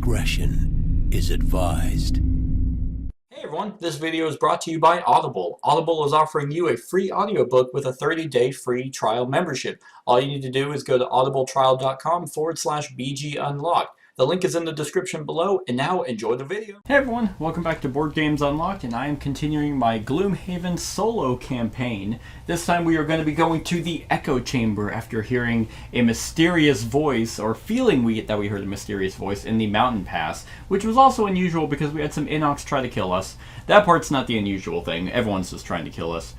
discretion is advised. Hey everyone, this video is brought to you by Audible. Audible is offering you a free audiobook with a 30-day free trial membership. All you need to do is go to audibletrial.com/bgunlocked. The link is in the description below, and now enjoy the video. Hey everyone, welcome back to Board Games Unlocked, and I am continuing my Gloomhaven solo campaign. This time we are going to be going to the Echo Chamber after hearing a mysterious voice, or feeling that we heard a mysterious voice in the mountain pass, which was also unusual because we had some Inox try to kill us. That part's not the unusual thing, everyone's just trying to kill us.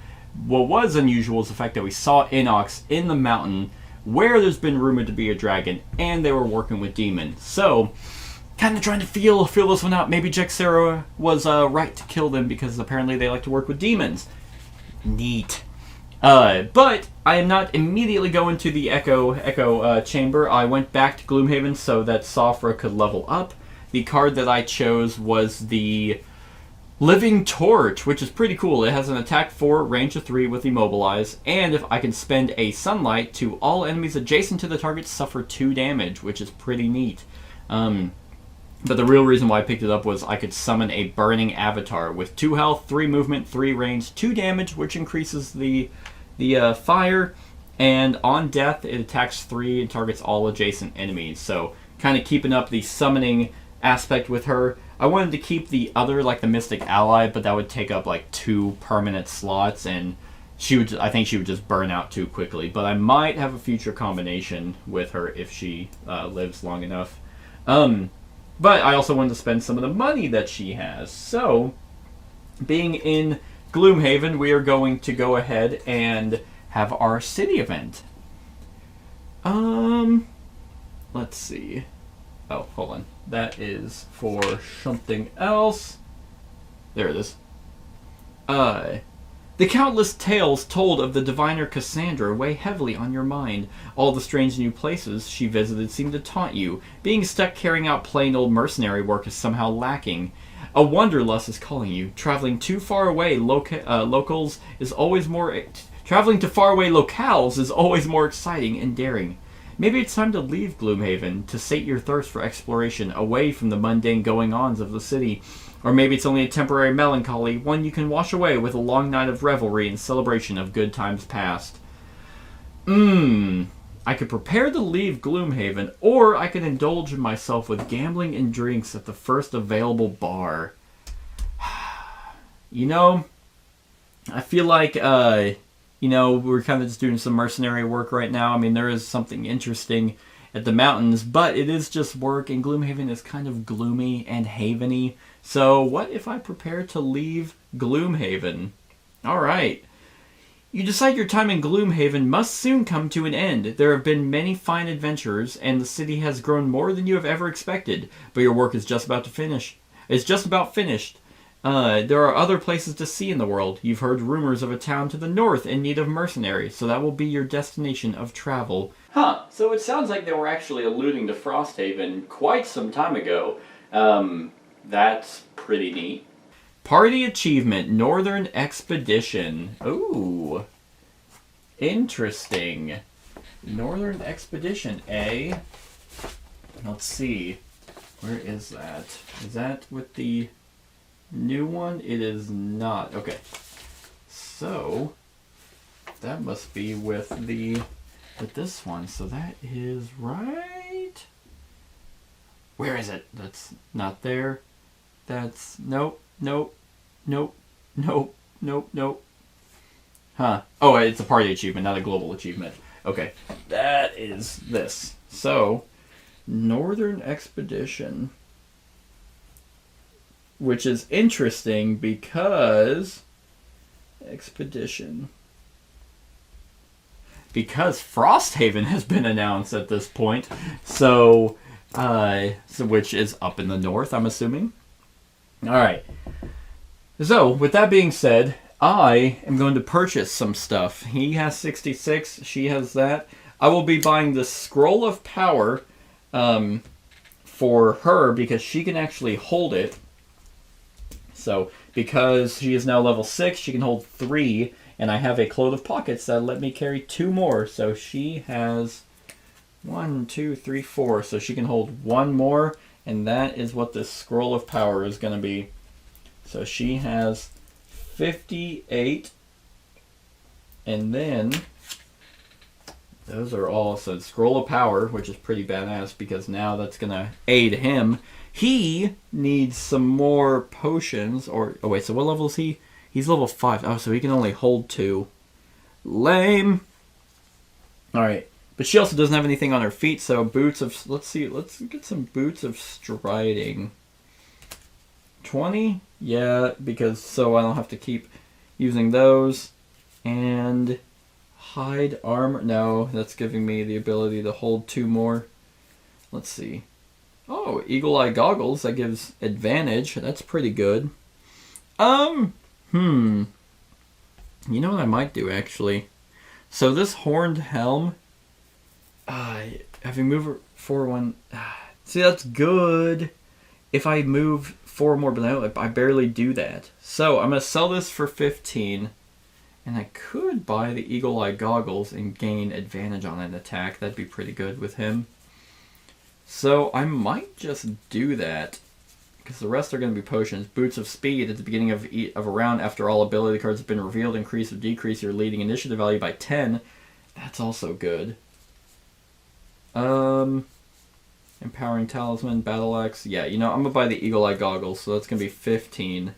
What was unusual is the fact that we saw Inox in the mountain where there's been rumored to be a dragon, and they were working with demons. So, kind of trying to feel this one out. Maybe Jexera was right to kill them because apparently they like to work with demons. Neat. But I am not immediately going to the Echo Chamber. I went back to Gloomhaven so that Sofra could level up. The card that I chose was the Living Torch, which is pretty cool. It has an attack 4, range of 3 with Immobilize, and if I can spend a Sunlight to all enemies adjacent to the target suffer 2 damage, which is pretty neat. But the real reason why I picked it up was I could summon a Burning Avatar with 2 health, 3 movement, 3 range, 2 damage, which increases the fire, and on death it attacks 3 and targets all adjacent enemies. So kind of keeping up the summoning aspect with her. I wanted to keep the other, like the Mystic Ally, but that would take up like 2 permanent slots, and I think she would just burn out too quickly. But I might have a future combination with her if she lives long enough. But I also wanted to spend some of the money that she has. So, being in Gloomhaven, we are going to go ahead and have our city event. Let's see. Oh, hold on. That is for something else. There it is. The countless tales told of the diviner Cassandra weigh heavily on your mind. All the strange new places she visited seem to taunt you. Being stuck carrying out plain old mercenary work is somehow lacking. A wanderlust is calling you. Traveling to faraway locales is always more exciting and daring. Maybe it's time to leave Gloomhaven to sate your thirst for exploration away from the mundane going-ons of the city. Or maybe it's only a temporary melancholy, one you can wash away with a long night of revelry and celebration of good times past. I could prepare to leave Gloomhaven, or I could indulge in myself with gambling and drinks at the first available bar. You know, I feel like, we're kind of just doing some mercenary work right now. I mean, there is something interesting at the mountains, but it is just work, and Gloomhaven is kind of gloomy and haveny. So what if I prepare to leave Gloomhaven? Alright. You decide your time in Gloomhaven must soon come to an end. There have been many fine adventures, and the city has grown more than you have ever expected, but your work is just about to finish. It's just about finished. There are other places to see in the world. You've heard rumors of a town to the north in need of mercenaries, so that will be your destination of travel. Huh, so it sounds like they were actually alluding to Frosthaven quite some time ago. That's pretty neat. Party achievement, Northern Expedition. Ooh, interesting. Northern Expedition, eh? Let's see. Where is that? Is that with the new one? It is not. Okay. So that must be with this one. So that is right. Where is it? That's not there. That's nope. Huh. Oh, it's a party achievement, not a global achievement. Okay. That is this. So Northern Expedition, which is interesting because Frosthaven has been announced at this point, so which is up in the north, I'm assuming. All right. So with that being said, I am going to purchase some stuff. He has 66. She has that. I will be buying the Scroll of Power for her because she can actually hold it. So because she is now level 6, she can hold 3, and I have a Cloth of Pockets that let me carry 2 more. So she has 1, 2, 3, 4. So she can hold 1 more, And that is what this scroll of power is going to be. So she has 58. And then those are all, so scroll of power, which is pretty badass because now that's going to aid him. He needs some more potions, or, oh wait, so what level is he? He's level 5. Oh, so he can only hold 2. Lame. Alright, but she also doesn't have anything on her feet, so boots of, let's see, let's get some boots of striding. 20? Yeah, because, so I don't have to keep using those. And hide armor, no, that's giving me the ability to hold 2 more. Let's see. Oh, eagle eye goggles, that gives advantage, that's pretty good. You know what I might do, actually? So this horned helm, having moved forward one, see, that's good. If I move 4 more, but I barely do that. So I'm going to sell this for 15, and I could buy the eagle eye goggles and gain advantage on an attack. That'd be pretty good with him. So I might just do that, because the rest are going to be potions. Boots of speed at the beginning of a round after all ability cards have been revealed. Increase or decrease your leading initiative value by 10. That's also good. Empowering talisman, battle axe. Yeah, you know, I'm going to buy the eagle eye goggles, so that's going to be 15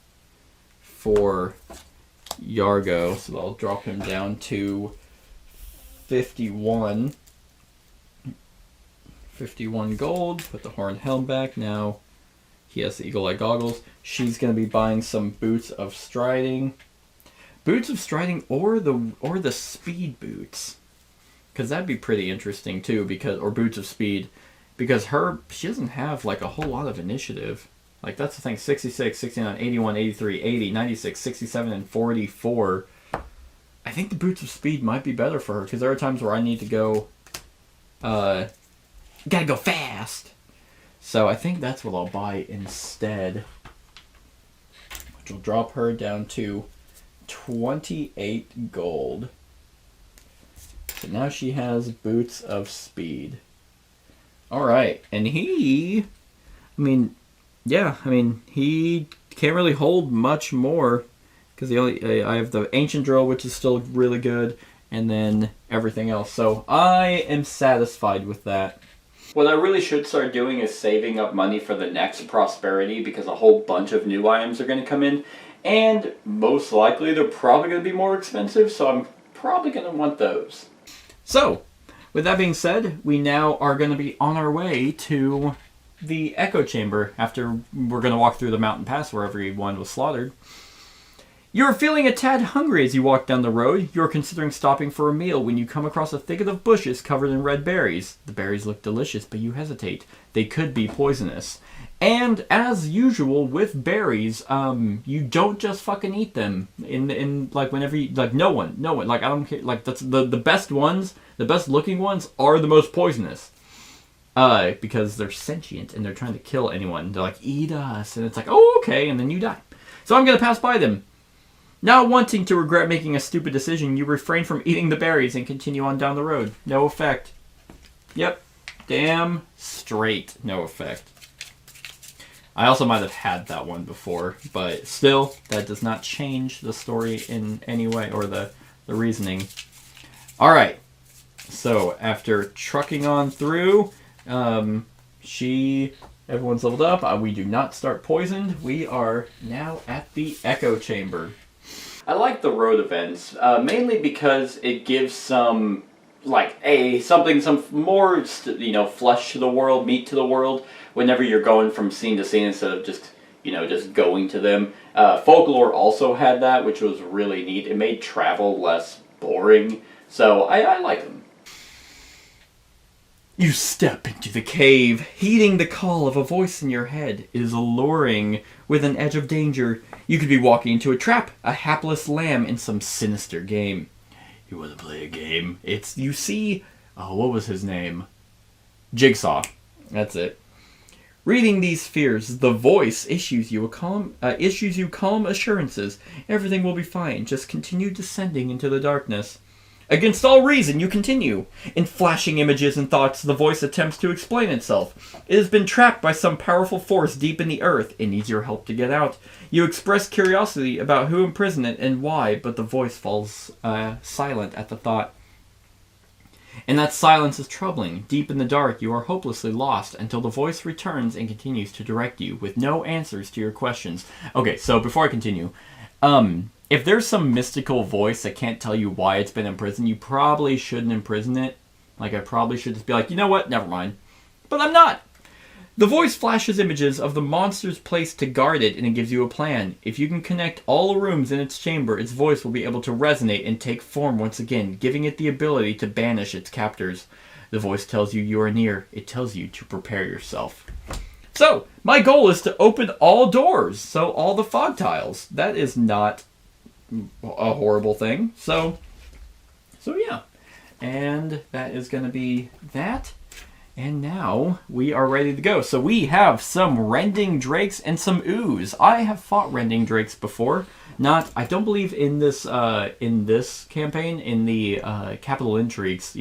for Yargo. So I'll drop him down to 51. 51 gold. Put the horned helm back. Now he has the eagle eye goggles. She's going to be buying some boots of striding. Boots of striding or the speed boots. Because that'd be pretty interesting too, because, or boots of speed. Because she doesn't have like a whole lot of initiative. Like that's the thing, 66, 69, 81, 83, 80, 96, 67, and 44. I think the boots of speed might be better for her, because there are times where I need to go, gotta go fast. So I think that's what I'll buy instead. Which will drop her down to 28 gold. So now she has boots of speed. Alright, and he can't really hold much more, because I have the ancient drill, which is still really good, and then everything else. So I am satisfied with that. What I really should start doing is saving up money for the next prosperity, because a whole bunch of new items are going to come in, and most likely they're probably going to be more expensive, so I'm probably going to want those. So, with that being said, we now are going to be on our way to the Echo Chamber after we're going to walk through the mountain pass where everyone was slaughtered. You're feeling a tad hungry as you walk down the road. You're considering stopping for a meal when you come across a thicket of bushes covered in red berries. The berries look delicious, but you hesitate. They could be poisonous. And as usual with berries, you don't just fucking eat them. In like whenever you, like no one, like I don't care, like that's the best ones, the best looking ones are the most poisonous. Because they're sentient and they're trying to kill anyone. They're like, eat us, and it's like, oh okay, and then you die. So I'm gonna pass by them. Not wanting to regret making a stupid decision, you refrain from eating the berries and continue on down the road. No effect. Yep. Damn straight. No effect. I also might have had that one before, but still, that does not change the story in any way, or the reasoning. Alright. So, after trucking on through, everyone's leveled up. We do not start poisoned. We are now at the Echo Chamber. I like the road events, mainly because it gives some, like, some more, flesh to the world, meat to the world, whenever you're going from scene to scene instead of just going to them. Folklore also had that, which was really neat. It made travel less boring, so I like them. You step into the cave, heeding the call of a voice in your head. It is alluring, with an edge of danger. You could be walking into a trap, a hapless lamb in some sinister game. You want to play a game? You see, what was his name? Jigsaw. That's it. Reading these fears, the voice issues you calm assurances. Everything will be fine. Just continue descending into the darkness. Against all reason, you continue. In flashing images and thoughts, the voice attempts to explain itself. It has been trapped by some powerful force deep in the earth. It needs your help to get out. You express curiosity about who imprisoned it and why, but the voice falls silent at the thought. And that silence is troubling. Deep in the dark, you are hopelessly lost until the voice returns and continues to direct you with no answers to your questions. Okay, so before I continue, if there's some mystical voice that can't tell you why it's been imprisoned, you probably shouldn't imprison it. Like, I probably should just be like, you know what, never mind. But I'm not! The voice flashes images of the monsters placed to guard it, and it gives you a plan. If you can connect all the rooms in its chamber, its voice will be able to resonate and take form once again, giving it the ability to banish its captors. The voice tells you are near. It tells you to prepare yourself. So, my goal is to open all doors, so all the fog tiles. That is not a horrible thing. So yeah. And that is going to be that. And now we are ready to go. So we have some rending drakes and some ooze. I have fought rending drakes before. I don't believe in this campaign, in the Capital Intrigues,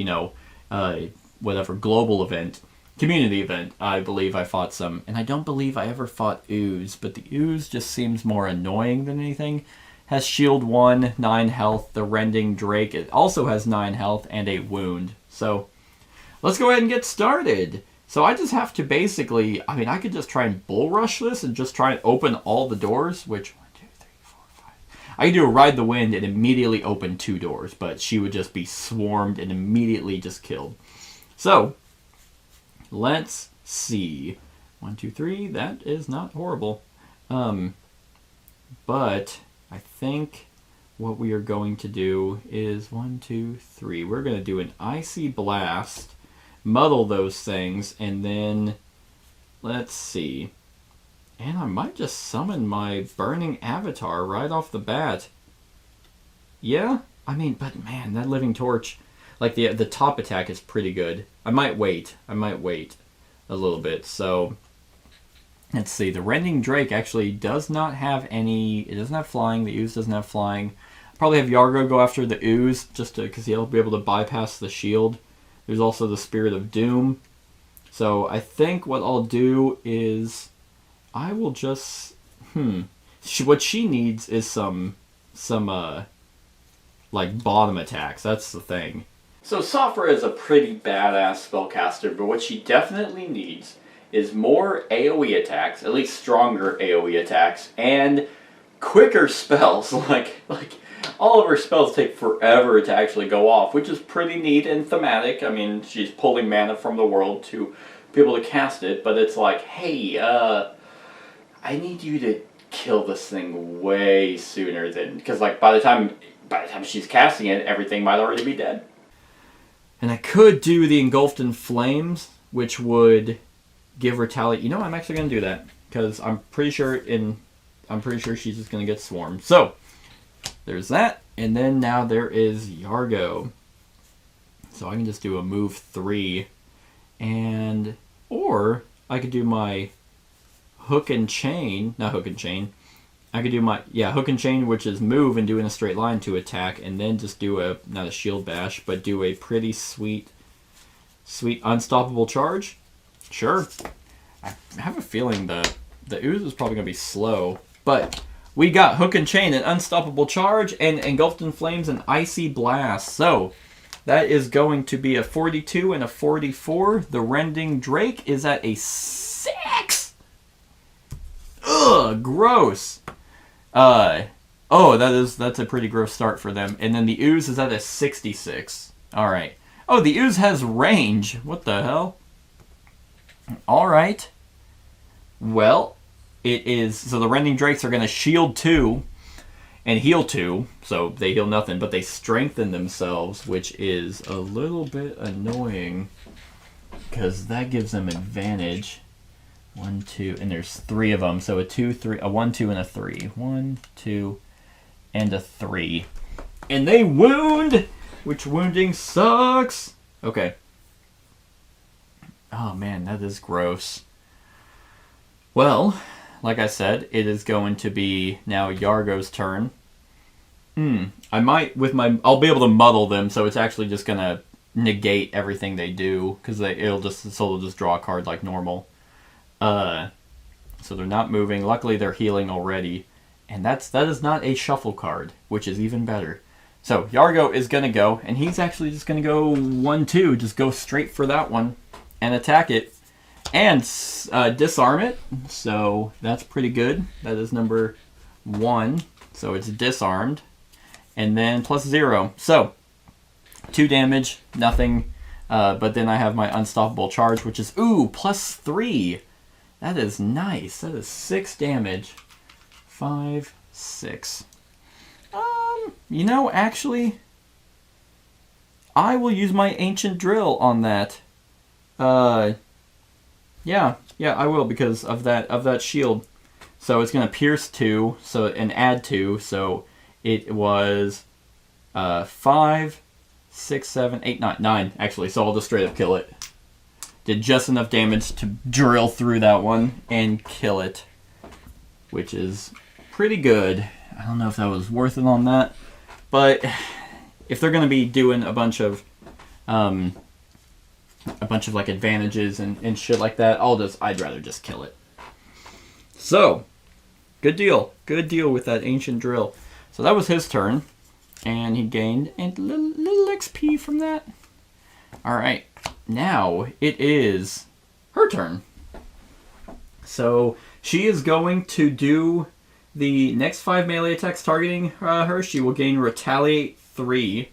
whatever, global event, community event, I believe I fought some. And I don't believe I ever fought ooze, but the ooze just seems more annoying than anything. Has shield 1, 9 health. The rending drake, it also has 9 health and a wound. So let's go ahead and get started. So I just have to basically, I could just try and bull rush this and just try and open all the doors, which, 1, 2, 3, 4, 5. I could do a ride the wind and immediately open 2 doors, but she would just be swarmed and immediately just killed. So, let's see. 1, 2, 3, that is not horrible. But I think what we are going to do is 1, 2, 3. We're going to do an icy blast, muddle those things, and then let's see. And I might just summon my burning avatar right off the bat. Yeah, but man, that living torch, like the top attack is pretty good. I might wait a little bit. So let's see. The rending drake actually does not have any. It doesn't have flying. The ooze doesn't have flying. I'll probably have Yargo go after the ooze just because he'll be able to bypass the shield. There's also the Spirit of Doom. So I think what I'll do is I will just what she needs is some like bottom attacks. That's the thing. So Safra is a pretty badass spellcaster, but what she definitely needs is more AoE attacks, at least stronger AoE attacks, and quicker spells. Like all of her spells take forever to actually go off, which is pretty neat and thematic. She's pulling mana from the world to be able to cast it, but it's like, hey, I need you to kill this thing way sooner than, because like by the time she's casting it, everything might already be dead. And I could do the Engulfed in Flames, which would give retaliate. I'm actually going to do that because I'm pretty sure she's just going to get swarmed. So there's that, and then now there is Yargo. So I can just do a move 3, or I could do my hook and chain. Not hook and chain. I could do my hook and chain, which is move and do in a straight line to attack, and then just do not a shield bash, but do a pretty sweet unstoppable charge. Sure. I have a feeling the ooze is probably going to be slow, but we got hook and chain, an unstoppable charge, and engulfed in flames, and icy blast. So that is going to be a 42 and a 44. The rending drake is at a 6. Ugh, gross. That's a pretty gross start for them. And then the ooze is at a 66. All right. Oh, the ooze has range. What the hell? All right. Well, it is. So the rending drakes are going to shield 2 and heal 2. So they heal nothing, but they strengthen themselves, which is a little bit annoying because that gives them advantage. 1, 2, and there's 3 of them. So a 2, 3, a 1, 2, and a 3. 1, 2, and a 3. And they wound, which wounding sucks. Okay. Oh man, that is gross. Well, like I said, it is going to be now Yargo's turn. I might, with my... I'll be able to muddle them, so it's actually just going to negate everything they do, because they'll just draw a card like normal. So they're not moving. Luckily, they're healing already. And that is not a shuffle card, which is even better. So Yargo is going to go, and he's actually just going to go 1-2. Just go straight for that one and attack it. And disarm it. So that's pretty good. That is number 1. So it's disarmed. And then +0. So 2 damage, nothing. But then I have my unstoppable charge, which is, +3. That is nice. That is 6 damage. 5, 6. Actually, I will use my ancient drill on that. Yeah, I will, because of that shield. So it's gonna pierce 2, and add 2. So it was 5, 6, 7, 8, 9. 9 actually. So I'll just straight up kill it. Did just enough damage to drill through that one and kill it, which is pretty good. I don't know if that was worth it on that, but if they're gonna be doing a bunch of like advantages and shit like that, I'd rather just kill it. So, good deal with that ancient drill. So that was his turn, and he gained a little XP from that. All right, now it is her turn. So she is going to do the next 5 melee attacks targeting her. She will gain Retaliate 3,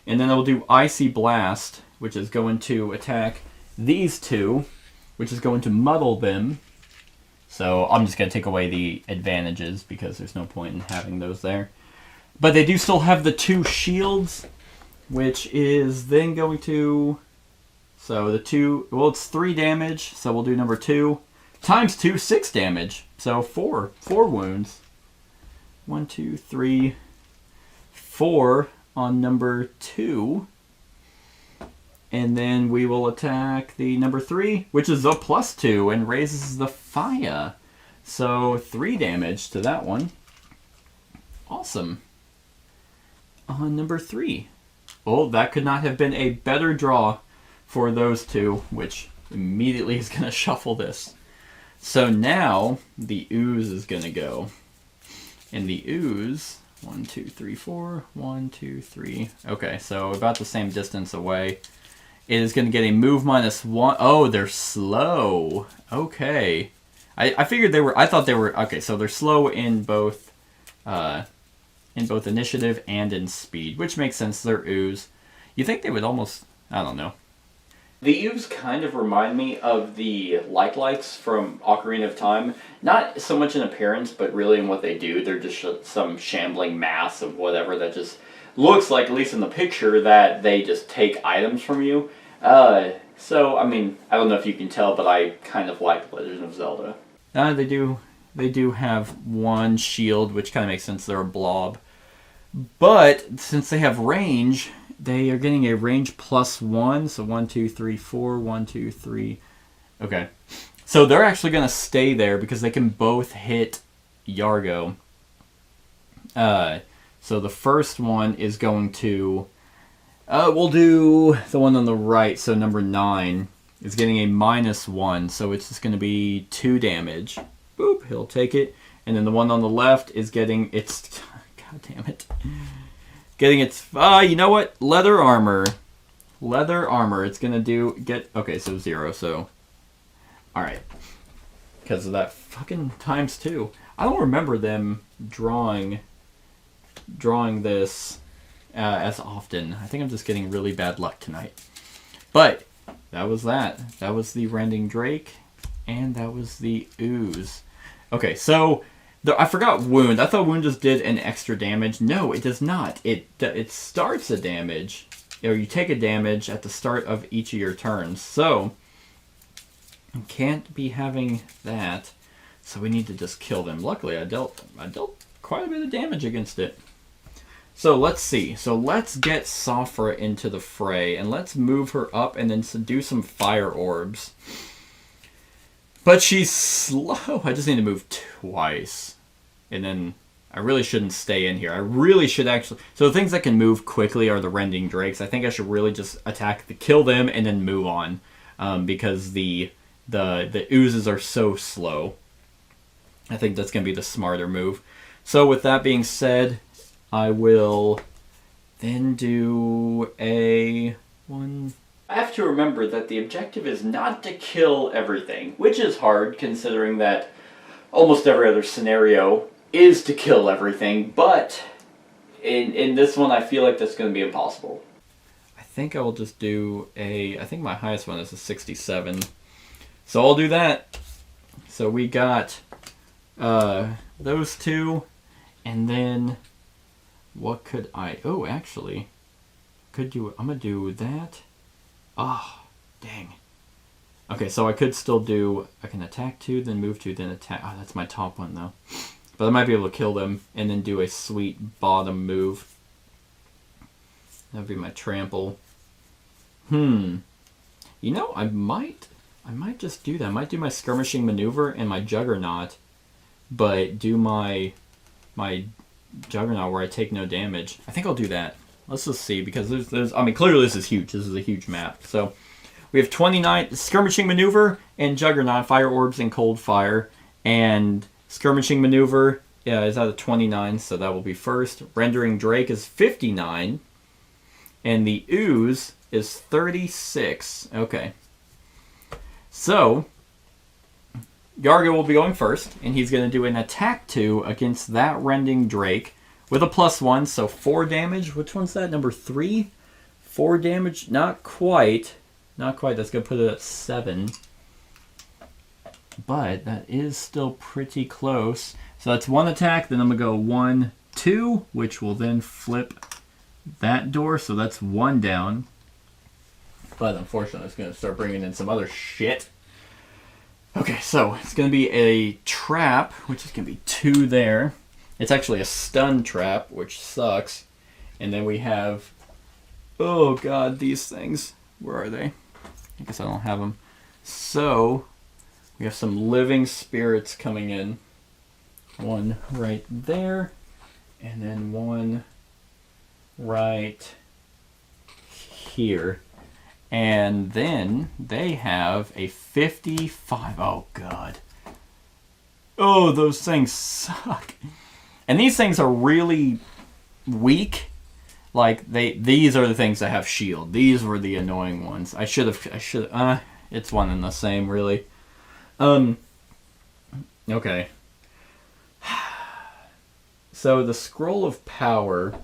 and then I will do Icy Blast, which is going to attack these 2, which is going to muddle them. So I'm just going to take away the advantages because there's no point in having those there. But they do still have the 2 shields, which is then going to... So the 2... Well, it's 3 damage, so we'll do number 2. Times 2, 6 damage. So 4 wounds. 1, 2, 3, 4 on number 2. And then we will attack the number 3, which is a +2 and raises the fire. So 3 damage to that one. Awesome. On number 3. Oh, that could not have been a better draw for those 2, which immediately is going to shuffle this. So now the ooze is going to go. And the ooze, 1, 2, 3, 4, 1, 2, 3. Okay, so about the same distance away. It is going to get a move -1. Oh, they're slow. Okay. I figured they were, I thought they were, okay, so they're slow in both initiative and in speed, which makes sense. They're ooze. You think they would almost, I don't know. The ooze kind of remind me of the lights from Ocarina of Time. Not so much in appearance, but really in what they do. They're just some shambling mass of whatever that just looks like, at least in the picture, that they just take items from you. So, I mean, I don't know if you can tell, but I kind of like Legend of Zelda. They do have 1 shield, which kind of makes sense. They're a blob. But since they have range, they are getting a range +1. So 1, 2, 3, 4, 1, 2, 3. Okay. So they're actually going to stay there because they can both hit Yargo. So the first one is going to... we'll do the one on the right. So number 9 is getting a -1. So it's just going to be 2 damage. Boop. He'll take it. And then the one on the left is getting its... God damn it. Getting its... you know what? Leather armor. Leather armor. It's going to get... Okay, so 0. So... Alright. Because of that fucking ×2. I don't remember them drawing this as often. I think I'm just getting really bad luck tonight. But that was that. That was the Rending Drake, and that was the ooze. Okay, so I forgot wound. I thought wound just did an extra damage. No, it does not. It starts a damage, or you take a damage at the start of each of your turns. So you can't be having that. So we need to just kill them. Luckily, I dealt quite a bit of damage against it. So let's see. So let's get Safra into the fray, and let's move her up and then do some fire orbs. But she's slow. I just need to move twice. And then I really shouldn't stay in here. I really should actually... So the things that can move quickly are the Rending Drakes. I think I should really just kill them and then move on. Because the oozes are so slow. I think that's going to be the smarter move. So with that being said, I will then do a one... I have to remember that the objective is not to kill everything, which is hard considering that almost every other scenario is to kill everything, but in this one I feel like that's going to be impossible. I think I will just do I think my highest one is a 67. So I'll do that. So we got those two, and then what could I... Oh, actually, I'm going to do that. Oh, dang. Okay, so I could still do... I can attack 2, then move 2, then attack... Oh, that's my top one, though. But I might be able to kill them and then do a sweet bottom move. That would be my trample. You know, I might just do that. I might do my skirmishing maneuver and my juggernaut, but do my juggernaut where I take no damage. I think I'll do that. Let's just see, because there's I mean, clearly this is huge. This is a huge map. So we have 29 skirmishing maneuver and juggernaut, fire orbs and cold fire, and skirmishing maneuver is at a 29, so that will be first. Rendering Drake is 59, and the ooze is 36. Okay. So Yargo will be going first, and he's going to do an attack 2 against that Rending Drake with a +1, so 4 damage. Which one's that? Number 3? 4 damage? Not quite. Not quite. That's going to put it at 7. But that is still pretty close. So that's 1 attack. Then I'm going to go 1, 2, which will then flip that door. So that's 1 down. But unfortunately, it's going to start bringing in some other shit. Okay, so it's going to be a trap, which is going to be 2 there. It's actually a stun trap, which sucks. And then we have... Oh, God, these things. Where are they? I guess I don't have them. So... we have some living spirits coming in. 1 right there, and then 1 right here. And then they have a 55. Oh, God. Oh, those things suck. And these things are really weak. Like, these are the things that have shield. These were the annoying ones. I should have, it's one and the same, really. Okay. So the Scroll of Power,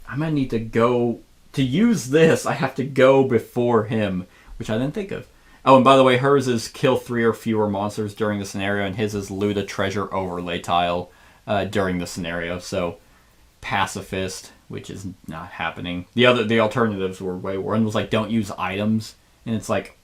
I'm going to need to go... To use this, I have to go before him, which I didn't think of. Oh, and by the way, hers is kill 3 or fewer monsters during the scenario, and his is loot a treasure overlay tile during the scenario. So, pacifist, which is not happening. The alternatives were way... One was like, don't use items, and it's like,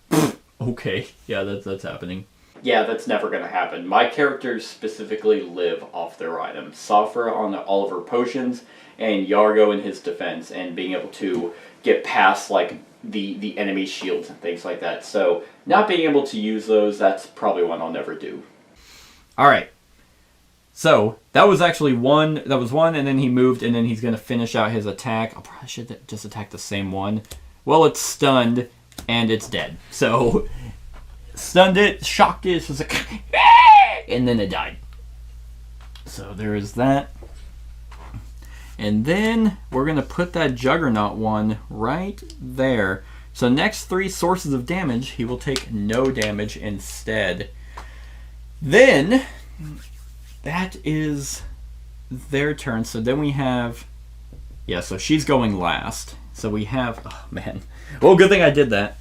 okay, yeah, that's happening. Yeah, that's never going to happen. My characters specifically live off their items. Safra on all of her potions, and Yargo in his defense, and being able to get past like the enemy shields and things like that. So not being able to use those, that's probably one I'll never do. Alright. So that was actually one, and then he moved, and then he's going to finish out his attack. I probably should just attack the same one. Well, it's stunned, and it's dead. So... stunned it, shocked it, it was like, and then it died. So there is that. And then we're going to put that Juggernaut one right there. So next 3 sources of damage, he will take no damage instead. Then, that is their turn. So then we have, yeah, so she's going last. So we have, oh man. Well, good thing I did that.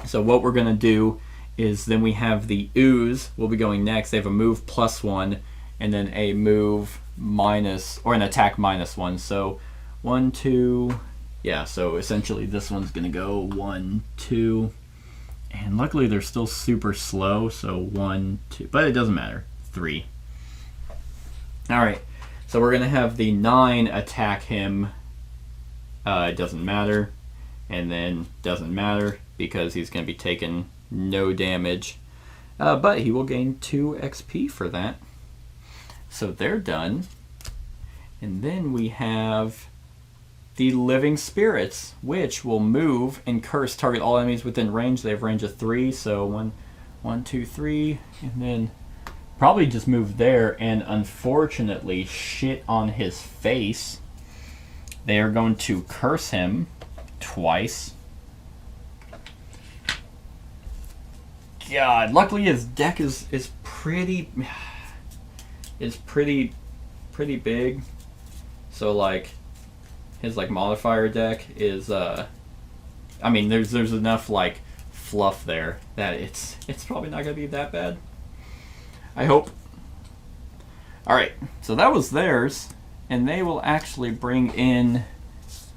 So what we're going to do is then we have the ooze will be going next. They have a move +1 and then a move minus, or an attack -1. So 1, 2, yeah, so essentially this one's going to go 1, 2, and luckily they're still super slow. So 1, 2, but it doesn't matter. 3. Alright, so we're going to have the 9 attack him. It doesn't matter. And then doesn't matter, because he's going to be taking no damage. But he will gain 2 XP for that. So they're done. And then we have the living spirits, which will move and curse target all enemies within range. They have range of 3, so 1, 2, 3, and then probably just move there and unfortunately shit on his face. They are going to curse him twice. God, luckily his deck is pretty big. So like his like modifier deck is I mean there's enough like fluff there that it's probably not gonna be that bad. I hope. Alright, so that was theirs, and they will actually bring in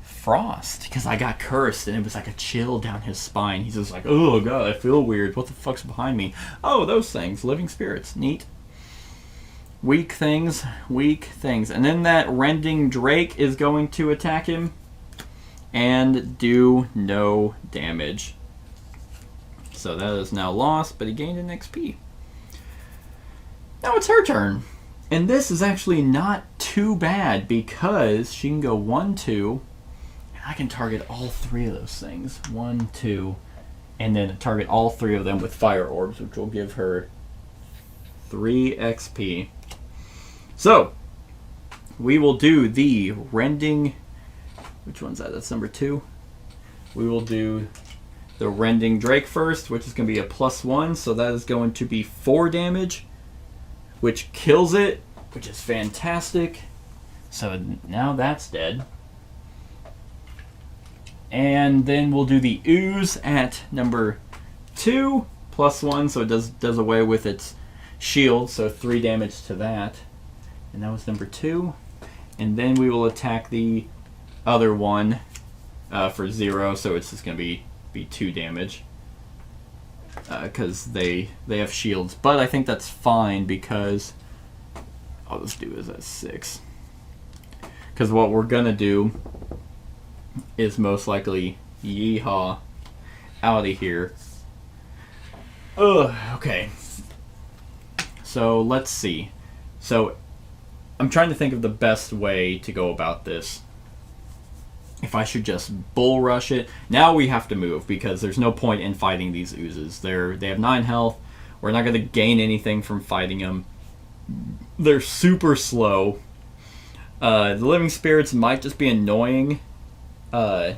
Frost, because I got cursed and it was like a chill down his spine. He's just like, oh god, I feel weird. What the fuck's behind me? Oh, those things. Living spirits. Neat. Weak things. And then that Rending Drake is going to attack him and do no damage. So that is now lost, but he gained an XP. Now it's her turn. And this is actually not too bad because she can go 1, 2, and I can target all 3 of those things. 1, 2, and then target all 3 of them with fire orbs, which will give her 3 XP. So, we will do the Rending... Which one's that? That's number 2. We will do the Rending Drake first, which is going to be a +1, so that is going to be 4 damage, which kills it, which is fantastic. So now that's dead. And then we'll do the Ooze at number 2, +1, so it does away with its shield, so 3 damage to that. And that was number 2. And then we will attack the other one for 0, so it's just going to be 2 damage. Because they have shields. But I think that's fine because I'll just do this at 6. Because what we're going to do is most likely yeehaw out of here. Ugh, okay. So let's see. So I'm trying to think of the best way to go about this. If I should just bull rush it. Now we have to move because there's no point in fighting these oozes. They have 9 health. We're not going to gain anything from fighting them. They're super slow. The living spirits might just be annoying. So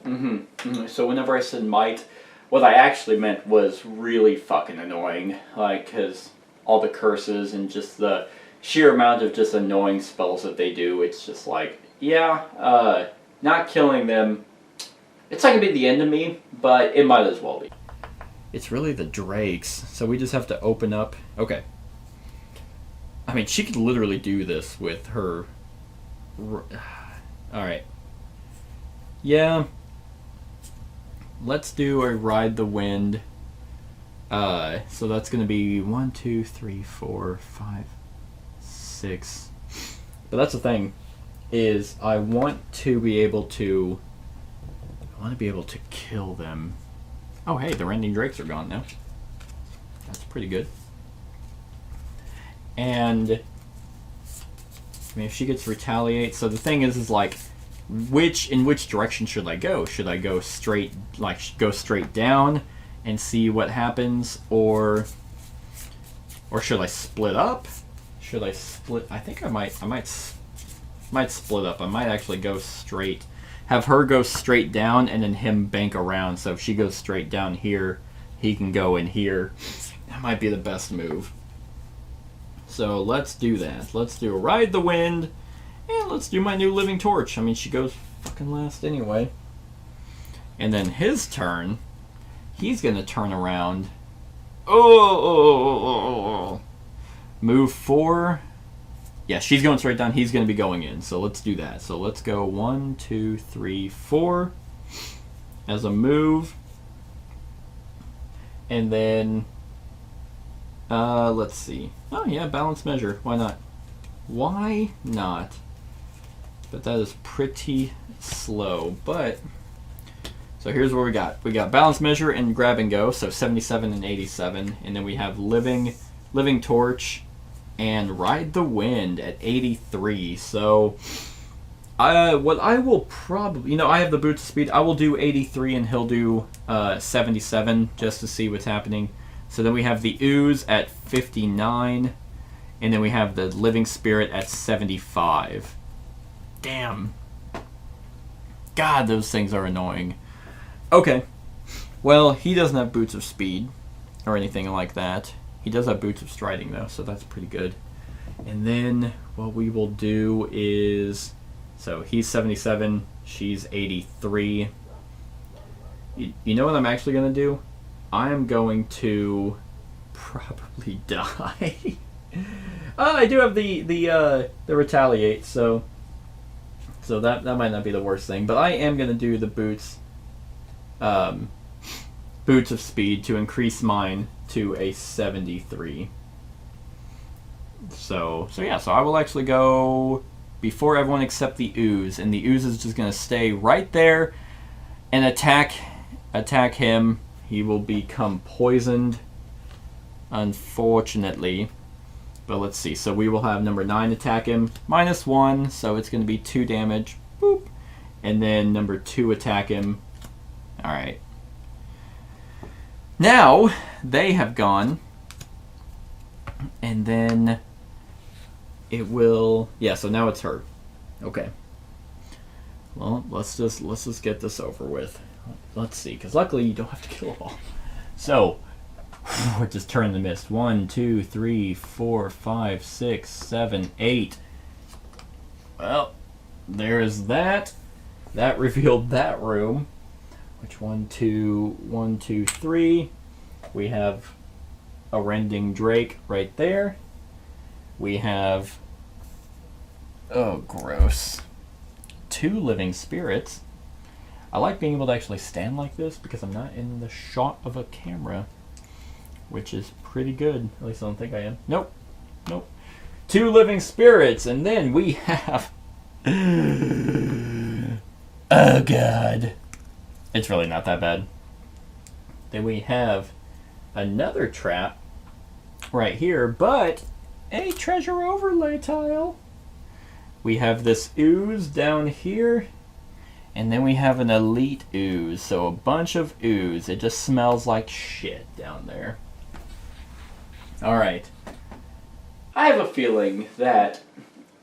whenever I said might, what I actually meant was really fucking annoying. Like, because all the curses and just the sheer amount of just annoying spells that they do, it's just like, yeah, not killing them, it's not going to be the end of me, but it might as well be. It's really the drakes, so we just have to open up. Okay. I mean, she could literally do this with her... Alright. Yeah. Let's do a Ride the Wind. So that's going to be 1, 2, 3, 4, 5, 6. But that's the thing. Is I want to be able to kill them. Oh hey, the Rending Drakes are gone now. That's pretty good. And I mean, if she gets retaliate, so the thing is like in which direction should I go? Should I go straight down and see what happens, or should I split up? Should I split? I think I might split up. I might actually go straight. Have her go straight down and then him bank around. So if she goes straight down here, he can go in here. That might be the best move. So let's do that. Let's do a Ride the Wind. And let's do my new Living Torch. I mean, she goes fucking last anyway. And then his turn, he's going to turn around. Move 4. Yeah, she's going straight down. He's going to be going in. So let's do that. So let's go 1, 2, 3, 4 as a move. And then, let's see. Oh, yeah, balance measure. Why not? Why not? But that is pretty slow. But, so here's what we got. We got balance measure and grab and go. So 77 and 87. And then we have living torch and Ride the Wind at 83. So, what I will probably... I have the Boots of Speed. I will do 83 and he'll do 77 just to see what's happening. So then we have the Ooze at 59. And then we have the Living Spirit at 75. Damn. God, those things are annoying. Okay. Well, he doesn't have Boots of Speed or anything like that. He does have Boots of Striding, though, so that's pretty good. And then what we will do is... So he's 77, she's 83. You know what I'm actually going to do? I am going to probably die. I do have the Retaliate, so that might not be the worst thing. But I am going to do the Boots of Speed to increase mine to a 73. So I will actually go before everyone except the Ooze, and the Ooze is just going to stay right there and attack him. He will become poisoned, unfortunately. But let's see. So we will have number 9 attack him, -1, so it's going to be 2 damage. Boop. And then number 2 attack him. All right. Now they have gone, and then it will. Yeah. So now it's her. Okay. Well, let's just get this over with. Let's see, because luckily you don't have to kill them all. So. We're just turning the mist. 1, 2, 3, 4, 5, 6, 7, 8. Well, there is that. That revealed that room. Which 1, 2, 3. We have a Rending Drake right there. We have... Oh, gross. 2 Living Spirits. I like being able to actually stand like this because I'm not in the shot of a camera. Which is pretty good. At least I don't think I am. Nope. 2 Living Spirits. And then we have... Oh, God. It's really not that bad. Then we have another trap right here, but a treasure overlay tile. We have this Ooze down here. And then we have an Elite Ooze. So a bunch of Ooze. It just smells like shit down there. Alright. I have a feeling that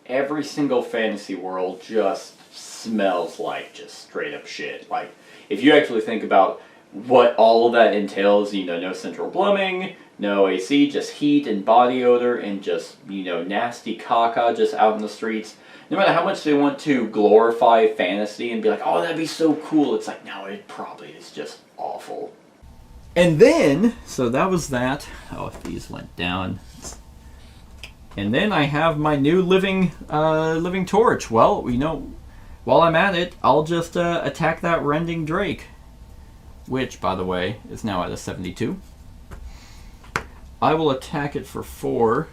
every single fantasy world just smells like just straight up shit. Like, if you actually think about what all of that entails, no central plumbing, no AC, just heat and body odor, and just, nasty caca just out in the streets. No matter how much they want to glorify fantasy and be like, oh, that'd be so cool, it's like, no, it probably is just awful. And then, so that was that. Oh, if these went down. And then I have my new living torch. Well, while I'm at it, I'll just attack that Rending Drake. Which, by the way, is now at a 72. I will attack it for 4.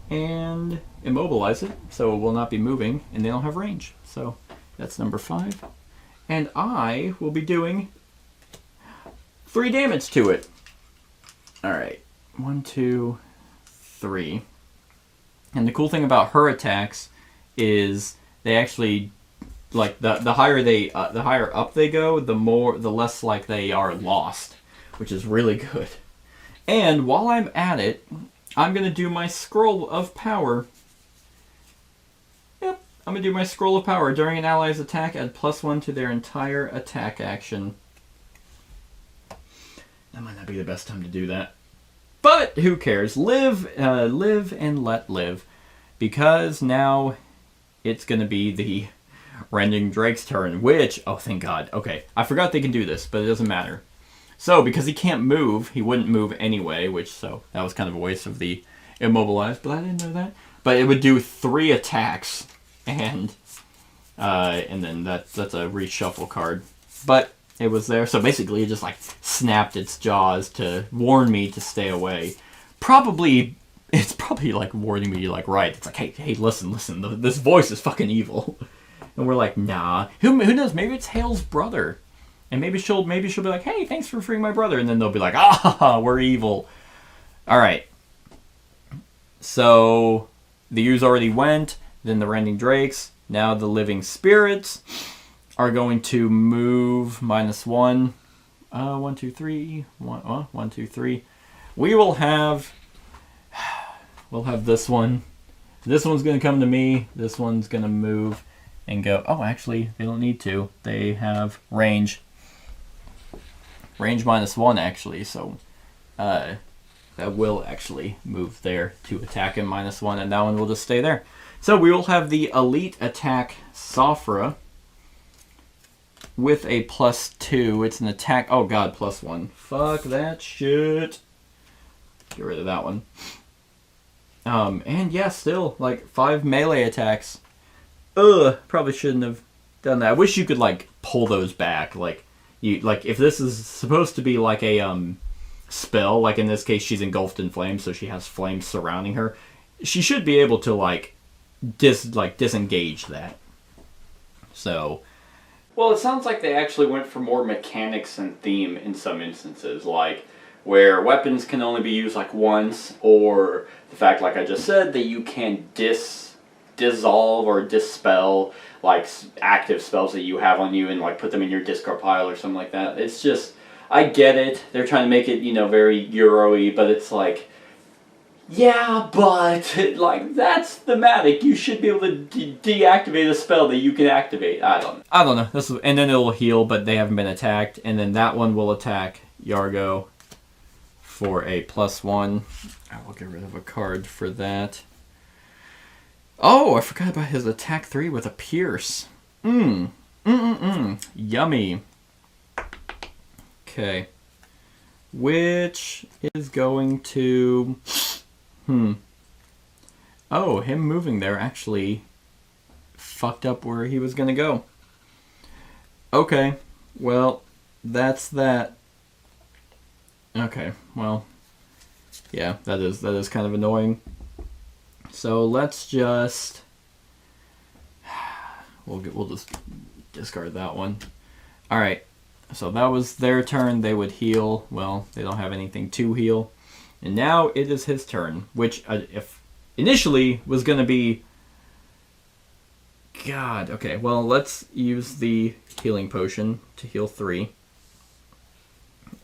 And immobilize it, so it will not be moving, and they don't have range. So, that's number 5. And I will be doing 3 damage to it. Alright. 1, 2, 3. And the cool thing about her attacks is they actually, like, the higher up they go, the less like they are lost, which is really good. And while I'm at it, I'm going to do my Scroll of Power. Yep, I'm going to do my Scroll of Power. During an ally's attack, add +1 to their entire attack action. That might not be the best time to do that. But who cares? Live and let live. Because now it's going to be the Rending Drake's turn, which, oh thank God. Okay, I forgot they can do this, but it doesn't matter. So, because he can't move, he wouldn't move anyway, so that was kind of a waste of the immobilized, but I didn't know that. But it would do 3 attacks, and then that's a reshuffle card. But it was there, so basically it just like snapped its jaws to warn me to stay away. It's probably like warning me, like, right, it's like, hey, listen, this voice is fucking evil. And we're like, nah. Who knows, maybe it's Hale's brother. And maybe she'll be like, hey, thanks for freeing my brother. And then they'll be like, ah, we're evil. All right. So the U's already went, then the Rending Drakes. Now the Living Spirits are going to move -1. 1, 2, 3. 1, 2, 3. We will have... We'll have this one. This one's going to come to me. This one's going to move and go... Oh, actually, they don't need to. They have range. Range -1, actually. So that will actually move there to attack him -1. And that one will just stay there. So we will have the Elite Attack Sophra with a +2. It's an attack... Oh, God, +1. Fuck that shit. Get rid of that one. And yeah, still, like, 5 melee attacks. Ugh, probably shouldn't have done that. I wish you could, like, pull those back. Like, if this is supposed to be, like, a, spell, like, in this case, she's engulfed in flames, so she has flames surrounding her. She should be able to, like, disengage that. So... Well, it sounds like they actually went for more mechanics and theme in some instances, like where weapons can only be used like once, or the fact, like I just said, that you can dissolve or dispel like active spells that you have on you and like put them in your discard pile or something like that. It's just, I get it. They're trying to make it, you know, very Euro-y, but it's like, yeah, but like that's thematic. You should be able to deactivate a spell that you can activate. I don't know. This is, and then it'll heal, but they haven't been attacked. And then that one will attack Yargo for a +1. I will get rid of a card for that. Oh, I forgot about his attack 3 with a pierce. Yummy. Okay. Which is going to... Oh, him moving there actually fucked up where he was going to go. Okay, well, that's that. Okay, well, yeah, that is kind of annoying. So let's just... We'll just discard that one. Alright, so that was their turn. They would heal. Well, they don't have anything to heal. And now it is his turn, which if initially was going to be... God, okay, well, let's use the healing potion to heal 3.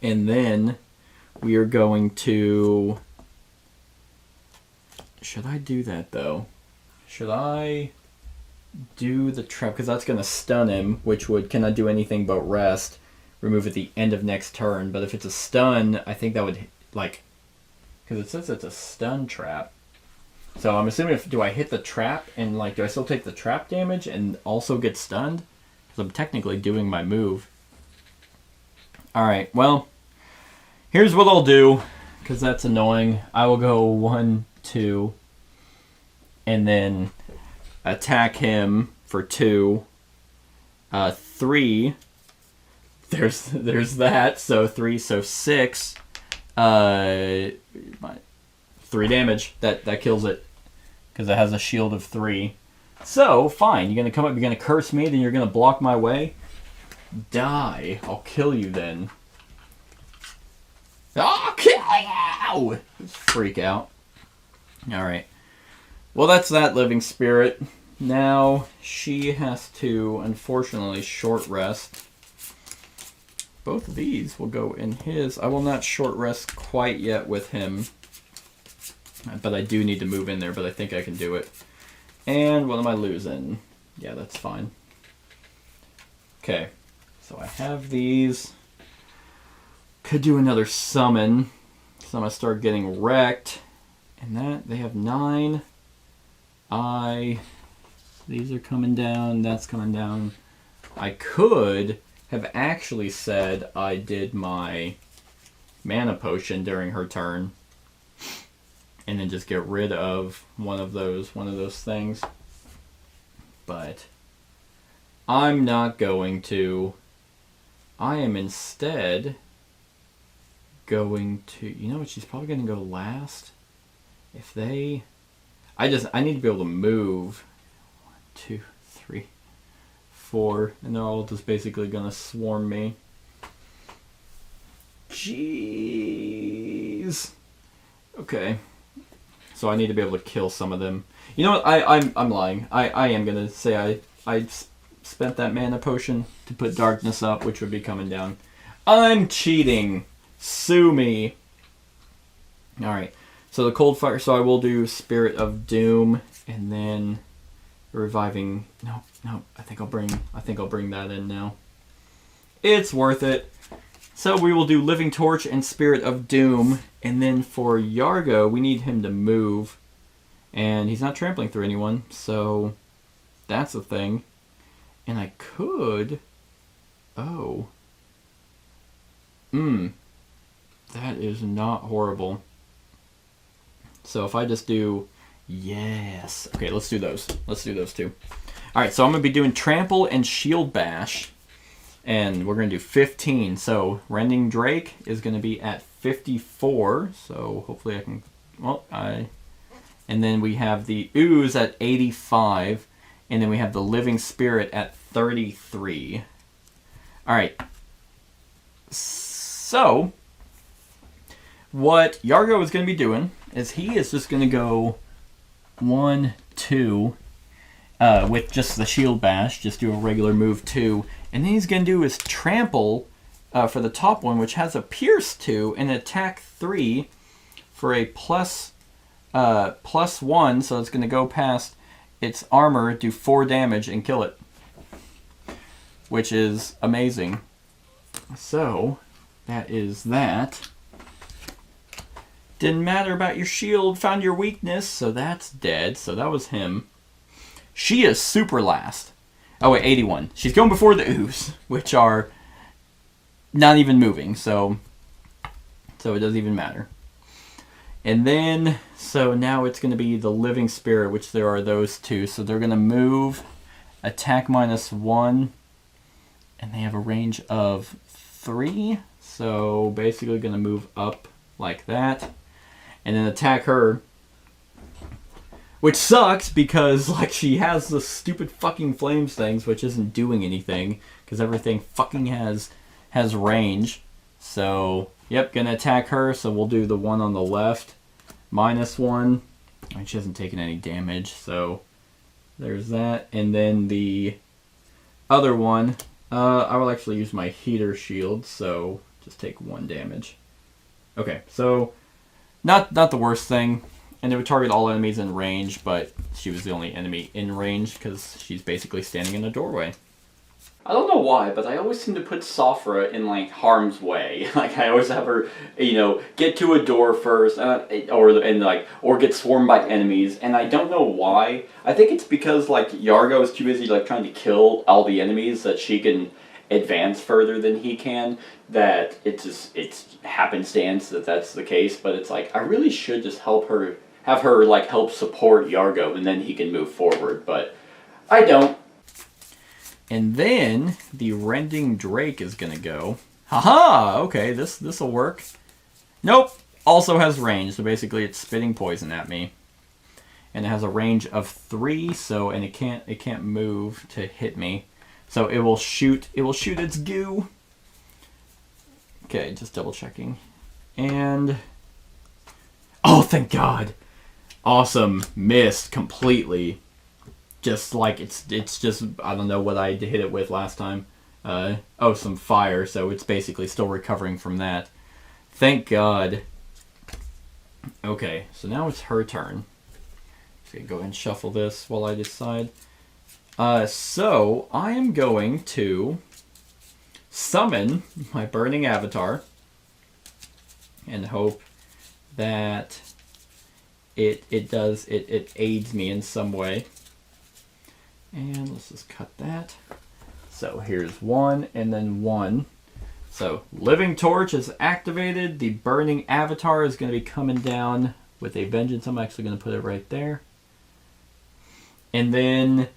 And then we are going to... Should I do that, though? Should I do the trap? Because that's going to stun him, which would cannot do anything but rest. Remove at the end of next turn. But if it's a stun, I think that would, like... Because it says it's a stun trap. So I'm assuming, do I hit the trap and, like, do I still take the trap damage and also get stunned? Because I'm technically doing my move. Alright, well, here's what I'll do, because that's annoying. I will go 1, 2, and then attack him for 2. 3, there's that, so 3, so 6. 3 damage. That kills it. Because it has a shield of 3. So, fine. You're going to come up, you're going to curse me, then you're going to block my way. Die. I'll kill you then. I'll kill you! Freak out. Alright. Well, that's that living spirit. Now, she has to, unfortunately, short rest. Both of these will go in his. I will not short rest quite yet with him. But I do need to move in there, but I think I can do it. And what am I losing? Yeah, that's fine. Okay. So I have these. Could do another summon. So I'm going to start getting wrecked. And that, they have 9. These are coming down. That's coming down. I could have actually said I did my mana potion during her turn, and then just get rid of one of those things. But I'm not going to. I am instead going to, you know what, she's probably going to go last. If they, I need to be able to move 1, 2, 3, 4, and they're all just basically going to swarm me. Jeez. Okay. so I need to be able to kill some of them. You know what? I'm lying. I am gonna say I spent that mana potion to put darkness up, which would be coming down. I'm cheating. Sue me. All right. So the cold fire. So I will do Spirit of Doom, and then reviving. No. I think I'll bring that in now. It's worth it. So we will do Living Torch and Spirit of Doom, and then for Yargo, we need him to move, and he's not trampling through anyone, so that's a thing. And I could. Oh. That is not horrible. So if I just do, yes. Okay, let's do those. Let's do those two. All right, so I'm going to be doing Trample and Shield Bash, and we're going to do 15. So Rending Drake is going to be at 54, so hopefully I can, and then we have the Ooze at 85, and then we have the Living Spirit at 33. All right. So what Yargo is going to be doing is he is just going to go 1, 2, with just the Shield Bash, just do a regular move 2, and then he's going to do his Trample for the top one, which has a Pierce 2 and Attack 3 for a plus 1, so it's going to go past its armor, do 4 damage, and kill it, which is amazing. So that is that. Didn't matter about your shield, found your weakness, so that's dead. So that was him. She is super last. Oh wait, 81. She's going before the Ooze, which are not even moving, so it doesn't even matter. And then, so now it's going to be the Living Spirit, which there are those two. So they're going to move, attack -1, and they have a range of 3. So basically going to move up like that, and then attack her. Which sucks because like she has the stupid fucking flames things, which isn't doing anything because everything fucking has range. So yep, gonna attack her. So we'll do the one on the left, -1. And she hasn't taken any damage, so there's that. And then the other one, I will actually use my heater shield, so just take 1 damage. Okay, so not the worst thing. And it would target all enemies in range, but she was the only enemy in range because she's basically standing in a doorway. I don't know why, but I always seem to put Safra in like harm's way. Like I always have her, get to a door first, or get swarmed by enemies, and I don't know why. I think it's because like Yargo is too busy like trying to kill all the enemies that she can advance further than he can. That it's happenstance that that's the case. But it's like I really should just have her like help support Yargo, and then he can move forward. But I don't. And then the Rending Drake is gonna go. Haha! Okay, this'll work. Nope. Also has range, so basically it's spitting poison at me. And it has a range of 3, and it can't move to hit me. So it will shoot its goo. Okay, just double checking. And oh, thank God. Awesome. Missed completely. Just like it's just, I don't know what I hit it with last time. Some fire, so it's basically still recovering from that. Thank God. Okay, so now it's her turn. Just gonna go ahead and shuffle this while I decide. So I am going to summon my Burning Avatar and hope that it aids me in some way. And let's just cut that. So here's 1 and then 1. So Living Torch is activated. The Burning Avatar is going to be coming down with a vengeance. I'm actually going to put it right there. And then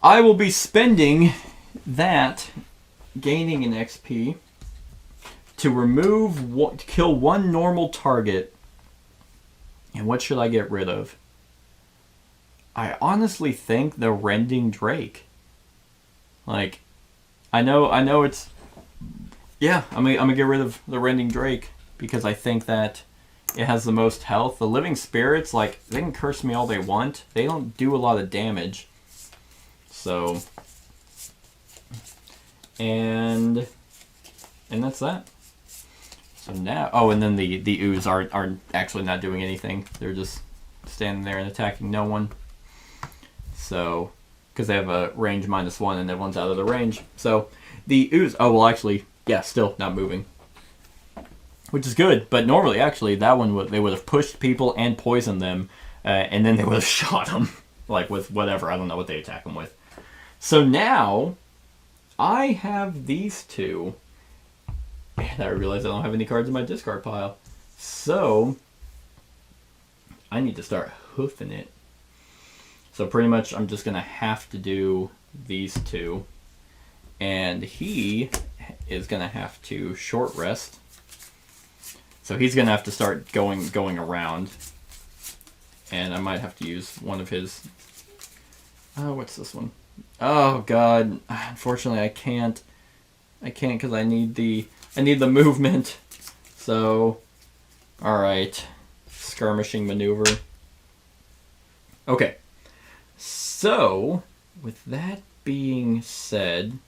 I will be spending that, gaining an XP, to kill 1 normal target. And what should I get rid of? I honestly think the Rending Drake. Like, I know it's... Yeah, I'm gonna get rid of the Rending Drake because I think that It has the most health. The living spirits, like, they can curse me all they want. They don't do a lot of damage. So, and that's that. So now, oh, and then the ooze are actually not doing anything. They're just standing there and attacking no one. So, because they have a range -1 and everyone's out of the range. So, the ooze, oh, well, actually, yeah, still not moving. Which is good, but normally, actually, that one, they would have pushed people and poisoned them, and then they would have shot them, like, with whatever. I don't know what they attack them with. So now, I have these two, and I realize I don't have any cards in my discard pile. So, I need to start hoofing it. So pretty much I'm just going to have to do these two. And he is going to have to short rest. So he's going to have to start going around. And I might have to use one of his... what's this one? Oh, God. Unfortunately, I can't. I can't because I need the movement. So, alright. Skirmishing maneuver. Okay. So, with that being said,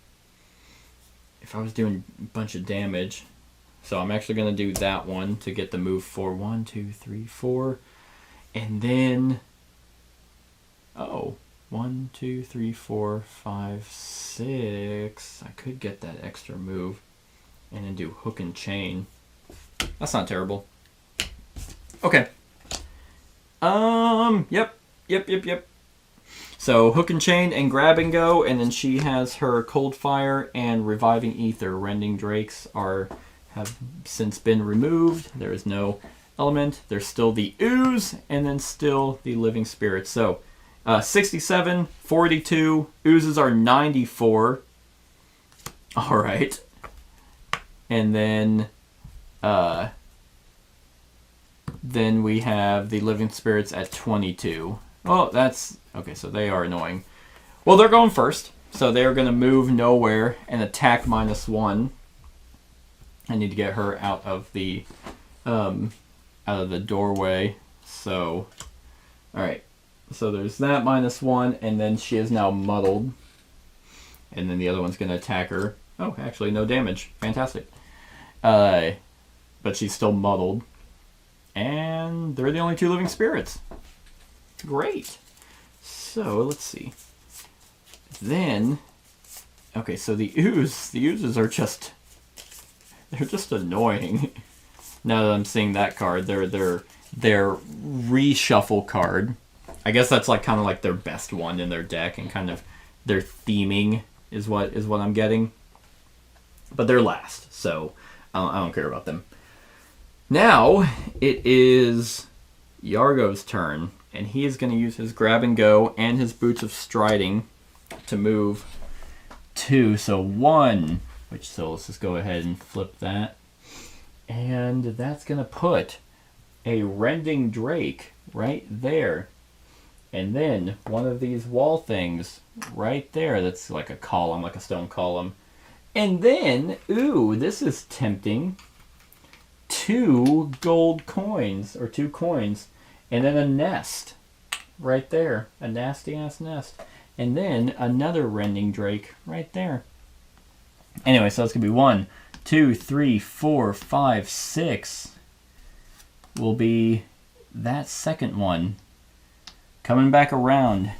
if I was doing a bunch of damage, so I'm actually going to do that one to get the move for 1, 2, 3, 4. And then, 1, 2, 3, 4, 5, 6. I could get that extra move and then do hook and chain. That's not terrible. Okay. Yep. So hook and chain and grab and go, and then she has her cold fire and reviving ether. Rending drakes have since been removed. There is no element. There's still the ooze, and then still the living spirits. So 67, 42, oozes are 94. All right. And then we have the living spirits at 22. Oh, that's... Okay, so they are annoying. Well, they're going first. So they're going to move nowhere and attack -1. I need to get her out of the doorway. So, alright. So there's that -1, and then she is now muddled. And then the other one's going to attack her. Oh, actually, no damage. Fantastic. But she's still muddled. And they're the only 2 living spirits. Great. So, let's see. Then, okay, so the oozes are just, they're just annoying. Now that I'm seeing that card, their reshuffle card. I guess that's like kind of like their best one in their deck, and kind of their theming is what I'm getting. But they're last, so I don't care about them. Now it is Yargo's turn, and he is going to use his grab and go and his boots of striding to move 2. So 1, so let's just go ahead and flip that. And that's going to put a rending drake right there. And then one of these wall things right there that's like a column, like a stone column. And then, ooh, this is tempting. 2 gold coins, or 2 coins. And then a nest right there. A nasty-ass nest. And then another rending drake right there. Anyway, so it's going to be 1, 2, 3, 4, 5, 6. Will be that second one. Coming back around.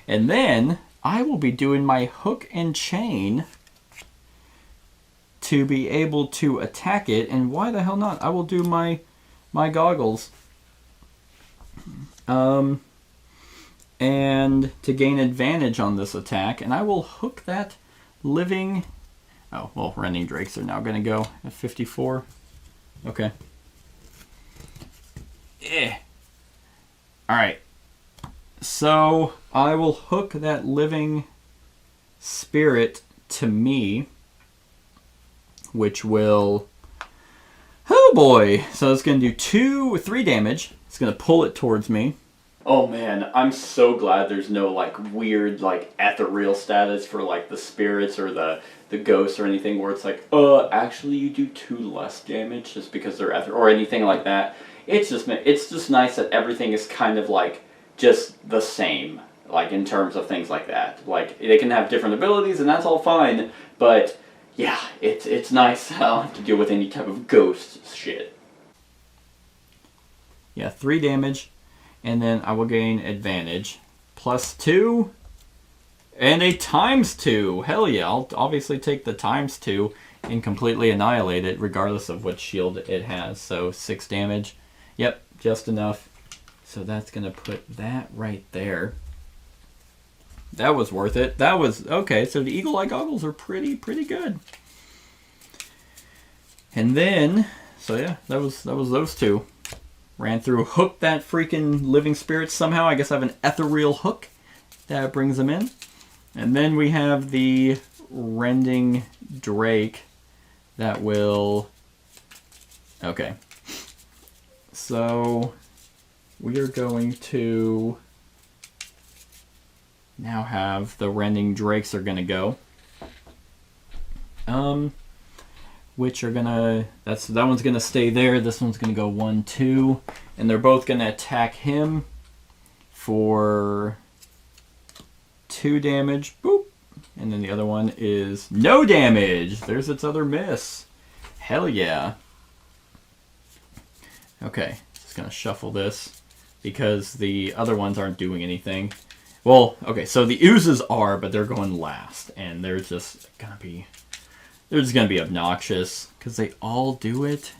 And then I will be doing my hook and chain to be able to attack it. And why the hell not? I will do my goggles. And to gain advantage on this attack. And I will hook that living... Oh, well, rending drakes are now going to go at 54. Okay. Alright. So, I will hook that living spirit to me, which will... Oh boy! So it's going to do 3 damage. It's going to pull it towards me. Oh man, I'm so glad there's no like weird like ethereal status for like the spirits or the ghosts or anything where it's like, actually you do 2 less damage just because they're ether or anything like that. It's just nice that everything is kind of like just the same, like in terms of things like that. Like they can have different abilities and that's all fine, but yeah, it's nice I don't have to deal with any type of ghost shit. Yeah, 3 damage. And then I will gain advantage. +2. And a ×2. Hell yeah, I'll obviously take the ×2 and completely annihilate it, regardless of what shield it has. So 6 damage. Yep, just enough. So that's going to put that right there. That was worth it. That was... Okay, so the Eagle Eye Goggles are pretty good. And then... So yeah, that was those 2. Ran through, hooked that freaking living spirit somehow. I guess I have an ethereal hook that brings them in. And then we have the rending drake that will... Okay. So we are going to now have the rending drakes are going to go. Which are gonna, that one's gonna stay there, this one's gonna go 1, 2, and they're both gonna attack him for 2 damage, boop, and then the other one is no damage. There's its other miss. Hell yeah. Okay, just gonna shuffle this because the other ones aren't doing anything. Well, okay, so the oozes are, but they're going last, and they're just gonna be... They're just going to be obnoxious, because they all do it.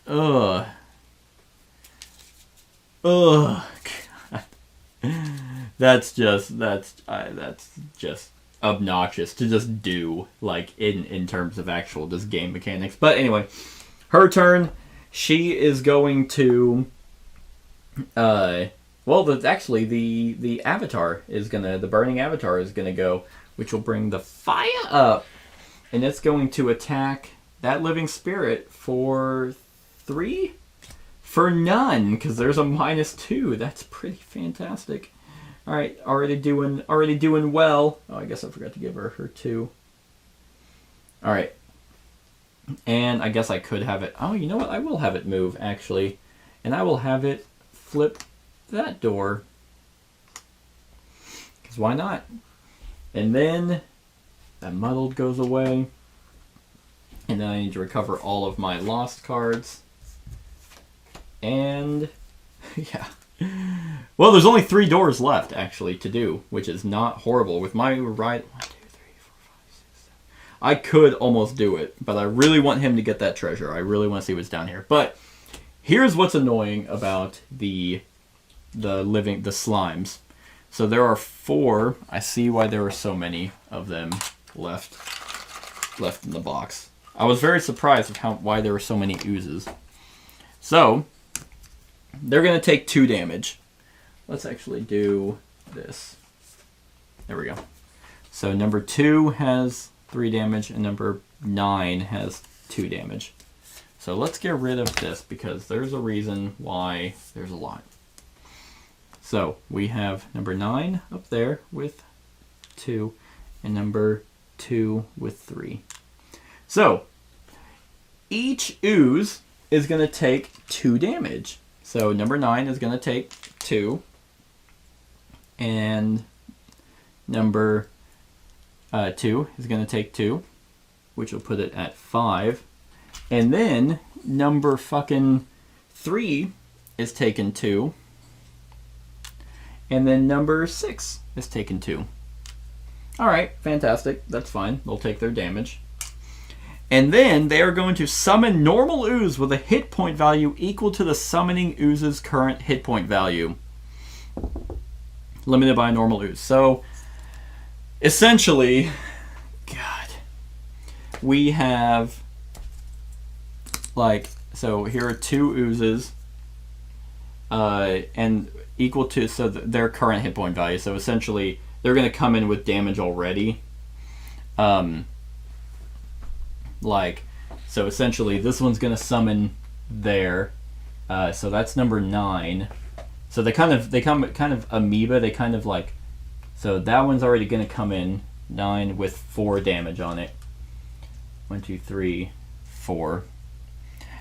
Ugh. Ugh. That's just obnoxious to just do, like, in terms of actual just game mechanics. But anyway, her turn. She is going to... well, actually, the avatar is going to... The burning avatar is going to go... which will bring the fire up. And it's going to attack that living spirit for 3? For none, because there's a -2. That's pretty fantastic. Alright, already doing well. Oh, I guess I forgot to give her 2. Alright. And I guess I could have it... Oh, you know what? I will have it move, actually. And I will have it flip that door. Because why not? And then that muddled goes away. And then I need to recover all of my lost cards. And yeah. Well, there's only 3 doors left actually to do, which is not horrible. With my right 1, 2, 3, 4, 5, 6, 7. I could almost do it, but I really want him to get that treasure. I really want to see what's down here. But here's what's annoying about the slimes. So there are 4. I see why there are so many of them left in the box. I was very surprised of why there were so many oozes. So they're going to take 2 damage. Let's actually do this. There we go. So number 2 has 3 damage and number 9 has 2 damage. So let's get rid of this because there's a reason why there's a lot. So we have number 9 up there with 2 and number 2 with 3. So each ooze is going to take 2 damage. So number 9 is going to take 2 and number 2 is going to take 2, which will put it at 5. And then number fucking 3 is taking 2. And then number 6 is taken 2. Alright, fantastic. That's fine. They'll take their damage. And then they are going to summon normal ooze with a hit point value equal to the summoning ooze's current hit point value. Limited by a normal ooze. So, essentially, God, we have, like, so here are 2 oozes, and equal to their current hit point value. So essentially, they're going to come in with damage already. So essentially, this one's going to summon there. So that's number 9. So they come kind of amoeba. They kind of like, so that one's already going to come in 9 with 4 damage on it. 1, 2, 3, 4.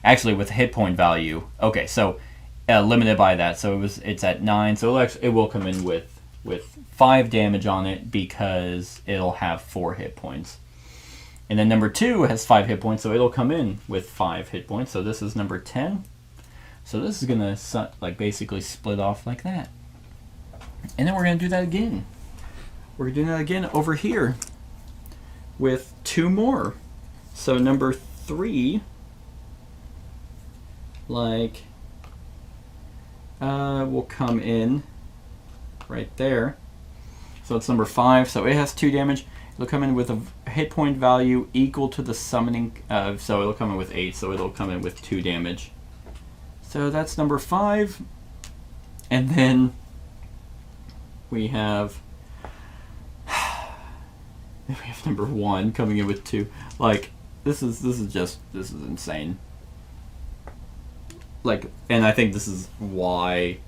Actually, with hit point value. Okay, so limited by that. So it's at 9. So it will come in with 5 damage on it because it'll have 4 hit points. And then number 2 has 5 hit points, so it'll come in with 5 hit points. So this is number 10. So this is gonna like basically split off like that. And then we're gonna do that again. We're doing that again over here with 2 more. So number 3, like, will come in right there. So it's number 5. So it has 2 damage. It'll come in with a hit point value equal to the summoning. So it'll come in with 8. So it'll come in with 2 damage. So that's number 5. And then we have number 1 coming in with 2. Like, this is insane. Like, and I think this is why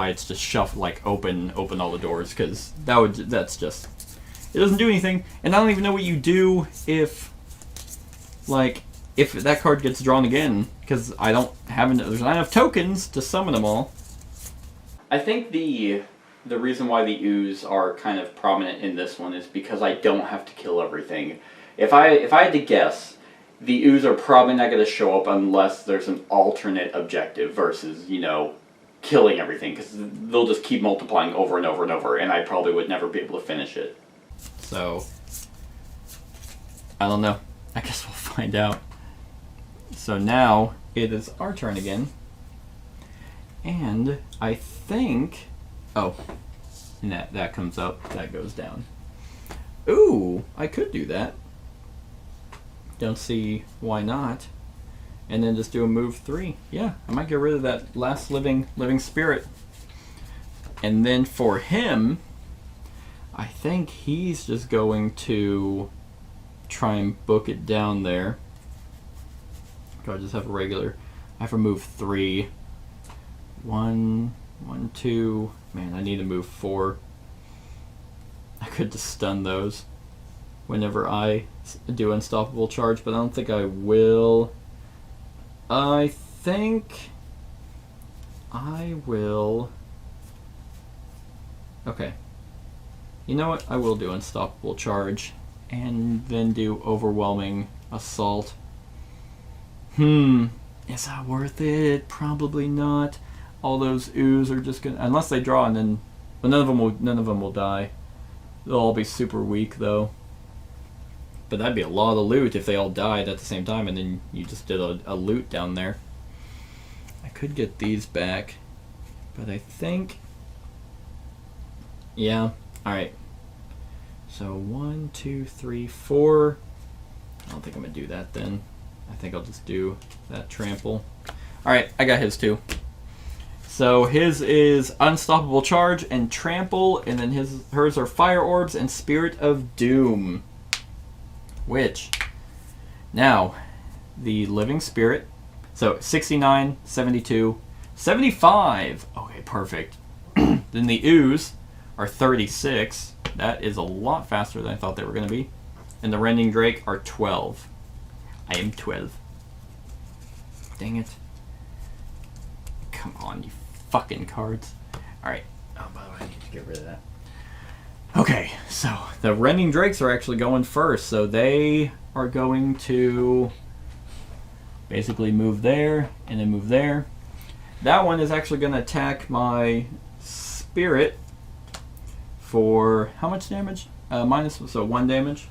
it's just shuffle, like open all the doors, because that's just, it doesn't do anything. And I don't even know what you do if that card gets drawn again, because I don't have there's not enough tokens to summon them all. I think the reason why the ooze are kind of prominent in this one is because I don't have to kill everything. If I had to guess, the ooze are probably not going to show up unless there's an alternate objective versus, killing everything, because they'll just keep multiplying over and over and over, and I probably would never be able to finish it. So, I don't know. I guess we'll find out. So now, it is our turn again. And I think... Oh, and that comes up, that goes down. Ooh, I could do that. Don't see why not. And then just do a move 3. Yeah, I might get rid of that last living spirit. And then for him, I think he's just going to try and book it down there. Go, I just have a regular. I have to move 3. 1, 2. Man, I need to move 4. I could just stun those whenever I do unstoppable charge, but I don't think I will. I think I will. Okay. You know what? I will do unstoppable charge and then do overwhelming assault. Is that worth it? Probably not. All those ooze are just gonna, unless they draw, and then, but none of them will die. They'll all be super weak though. But that'd be a lot of loot if they all died at the same time, and then you just did a loot down there. I could get these back, but I think, yeah. All right. So 1, 2, 3, 4. I don't think I'm gonna do that then. I think I'll just do that trample. All right, I got his too. So his is unstoppable charge and trample, and then hers are fire orbs and spirit of doom. Which, now, the living spirit, so 69, 72, 75. Okay, perfect. Then the ooze are 36. That is a lot faster than I thought they were going to be. And the rending drake are 12. I am 12. Dang it. Come on, you fucking cards. Alright. Oh, by the way, I need to get rid of that. Okay, so the rending drakes are actually going first. So they are going to basically move there and then move there. That one is actually going to attack my spirit for how much damage? So 1 damage.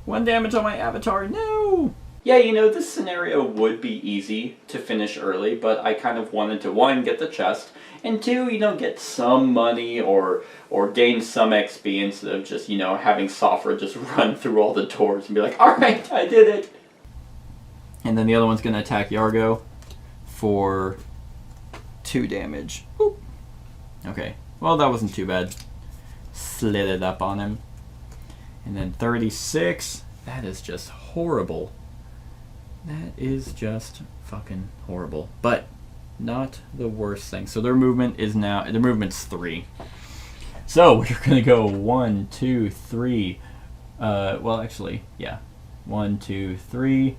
1 damage on my avatar. No! Yeah, this scenario would be easy to finish early, but I kind of wanted to, 1, get the chest, and 2, get some money or gain some XP instead of just, having Safra just run through all the doors and be like, alright, I did it! And then the other one's going to attack Yargo for 2 damage. Oop. Okay, well that wasn't too bad. Slid it up on him. And then 36, that is just horrible. That is just fucking horrible. But not the worst thing. So their movement is now, their movement's 3. So we're going to go 1, 2, 3. Well, actually, yeah. 1, 2, 3.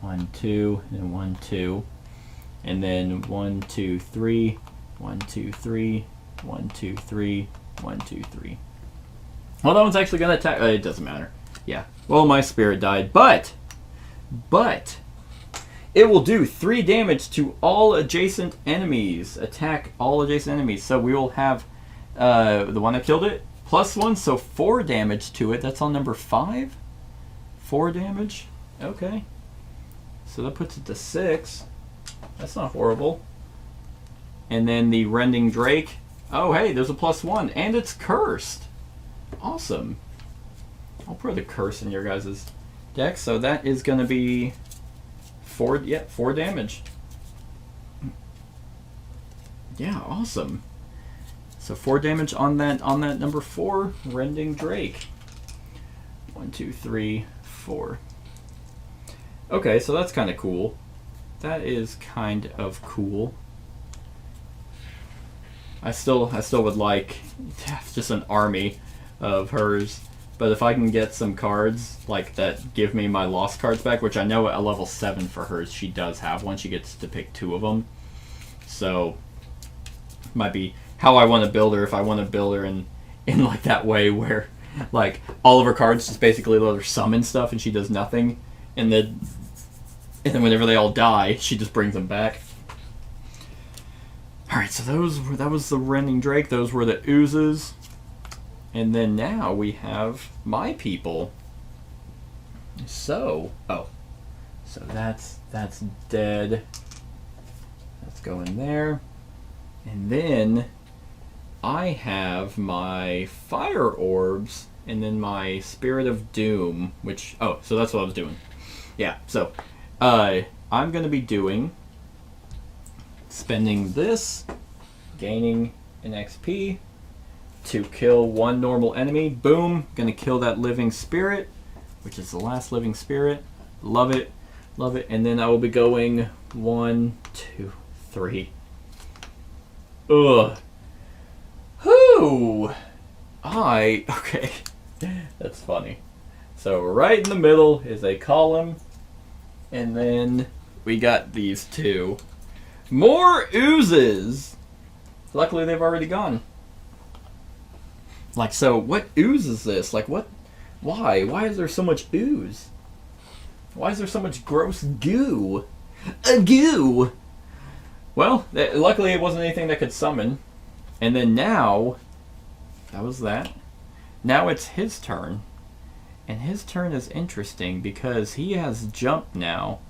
1, 2, and 1, 2. And then 1, 2, 3. 1, 2, 3. 1, 2, 3. 1, 2, 3. Well, that one's actually going to attack. It doesn't matter. Yeah. Well, my spirit died. But it will do 3 damage to all adjacent enemies. Attack all adjacent enemies. So we will have the one that killed it +1, so 4 damage to it. That's on number 5. 4 damage. Okay. So that puts it to 6. That's not horrible. And then the Rending Drake. Oh, hey, there's a +1, and it's cursed. Awesome. I'll put the curse in your guys' deck. So that is going to be 4 damage. Yeah, awesome. So 4 damage on that number 4 Rending Drake. 1, 2, 3, 4. Okay, so that's kind of cool. That is kind of cool. I still would like to have just an army of hers, but if I can get some cards like that give me my lost cards back, which I know at level 7 for hers she does have one. She gets to pick 2 of them. So might be how I want to build her, if I want to build her in like that way where like all of her cards just basically let her summon stuff and she does nothing, and then whenever they all die she just brings them back. Alright, so that was the Rending Drake, those were the oozes. And then now we have my people. So that's dead. Let's go in there. And then I have my fire orbs and then my Spirit of Doom, which, so that's what I was doing. Yeah, so I'm going to be spending this, gaining an XP to kill 1 normal enemy. Boom, going to kill that living spirit, which is the last living spirit. Love it, love it. And then I will be going 1, 2, 3. Ugh. Whoo! Okay. That's funny. So right in the middle is a column, and then we got these 2. More oozes! Luckily they've already gone. Like, so what ooze is this? Like, what? Why? Why is there so much ooze? Why is there so much gross goo? A goo! Well, luckily it wasn't anything that could summon. And then now, that was that. Now it's his turn. And his turn is interesting because he has jump now.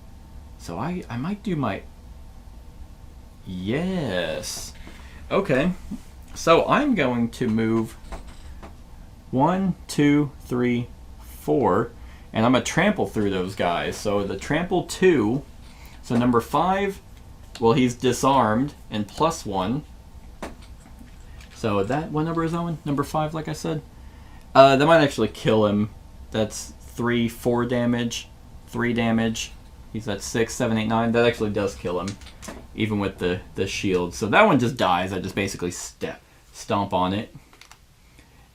So I might do my... Yes. Okay. So I'm going to move 1, 2, 3, 4. And I'm going to trample through those guys. So the trample 2. So number 5, well, he's disarmed and +1. So that, what number is that one? Number 5, like I said. That might actually kill him. That's 3, 4 damage, 3 damage. He's at 6, 7, 8, 9. That actually does kill him, even with the shield. So that one just dies. I just basically stomp on it.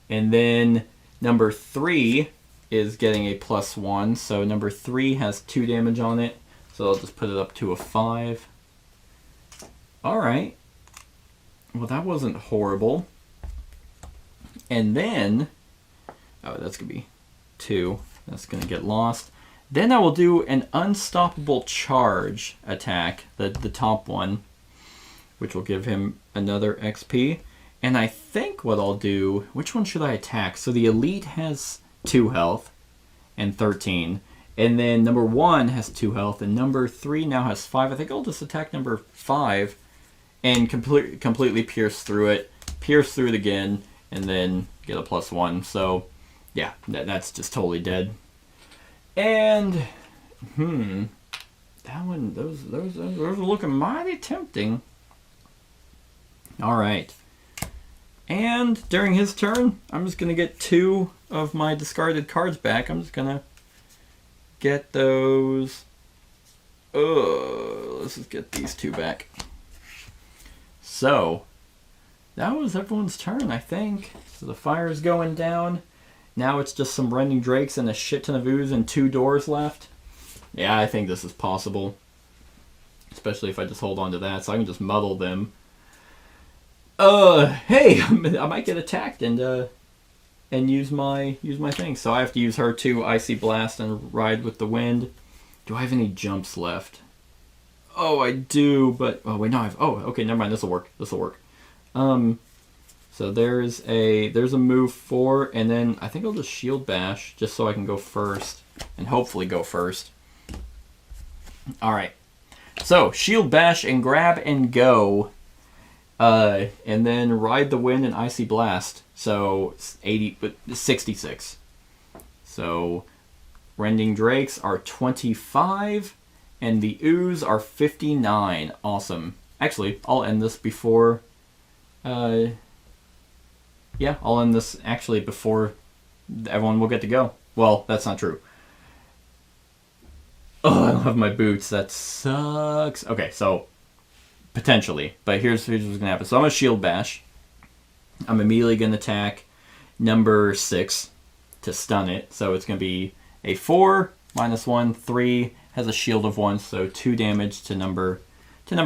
And then number 3 is getting a +1. So number 3 has 2 damage on it. So I'll just put it up to a 5. Alright. Well, that wasn't horrible. And then... oh, that's going to be 2. That's going to get lost. Then I will do an unstoppable charge attack, the top one, which will give him another XP. And I think what I'll do... which one should I attack? So the elite has 2 health and 13. And then number 1 has 2 health. And number 3 now has 5. I think I'll just attack number 5 and completely pierce through it. Pierce through it again. And then get a +1. So, yeah, that's just totally dead. And, that one, those are looking mighty tempting. Alright. And during his turn, I'm just going to get 2 of my discarded cards back. I'm just going to get those Let's just get these two back. So, that was everyone's turn, I think. So the fire is going down. Now it's just some rending drakes and a shit ton of ooze and 2 doors left. Yeah, I think this is possible. Especially if I just hold on to that, so I can just muddle them. Hey, I might get attacked and use my thing. So I have to use her too, Icy Blast and Ride with the Wind. Do I have any jumps left? Oh, I do, but oh wait, no, okay, never mind. This will work. So there's a move 4, and then I think I'll just Shield Bash just so I can go first and hopefully go first. All right. So Shield Bash and grab and go. And then Ride the Wind and Icy Blast. So 66. So Rending Drakes are 25, and the Ooze are 59. Awesome. Actually, I'll end this before. Yeah, I'll end this actually before everyone will get to go. Well, that's not true. Oh, I don't have my boots. That sucks. Okay, so potentially, but here's what's gonna happen. So I'm gonna Shield Bash. I'm immediately gonna attack number 6 to stun it. So it's gonna be a 4 -1 3 has a shield of 1, so 2 damage to number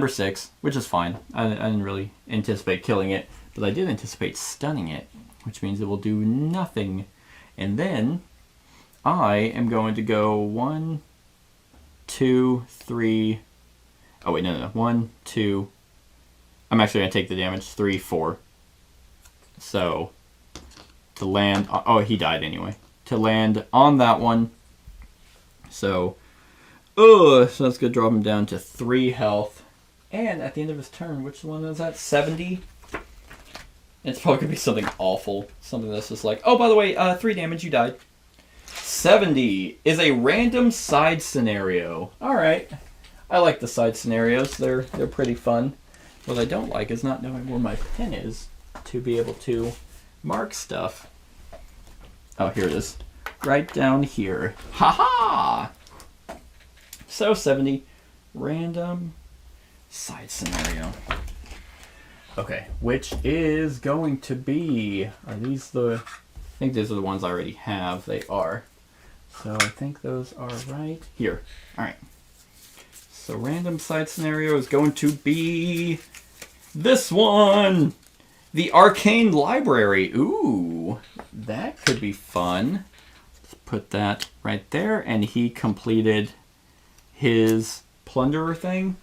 6, which is fine. I didn't really anticipate killing it, but I did anticipate stunning it, which means it will do nothing. And then I am going to go 1, 2, 3. Oh wait, no. 1, 2. I'm actually going to take the damage. 3, 4. So, to land... Oh, he died anyway. To land on that one. So, so that's going to drop him down to 3 health. And at the end of his turn, which one is that? 70? It's probably going to be something awful. Something that's just like, oh, by the way, 3 damage, you died. 70 is a random side scenario. Alright. I like the side scenarios. They're pretty fun. What I don't like is not knowing where my pen is to be able to mark stuff. Oh, here it is. Right down here. Haha! So 70. Random side scenario. Okay, which is going to be... Are these the... I think these are the ones I already have. They are. So I think those are right here. Alright. So random side scenario is going to be this one. The Arcane Library. Ooh, that could be fun. Let's put that right there. And he completed his Plunderer thing.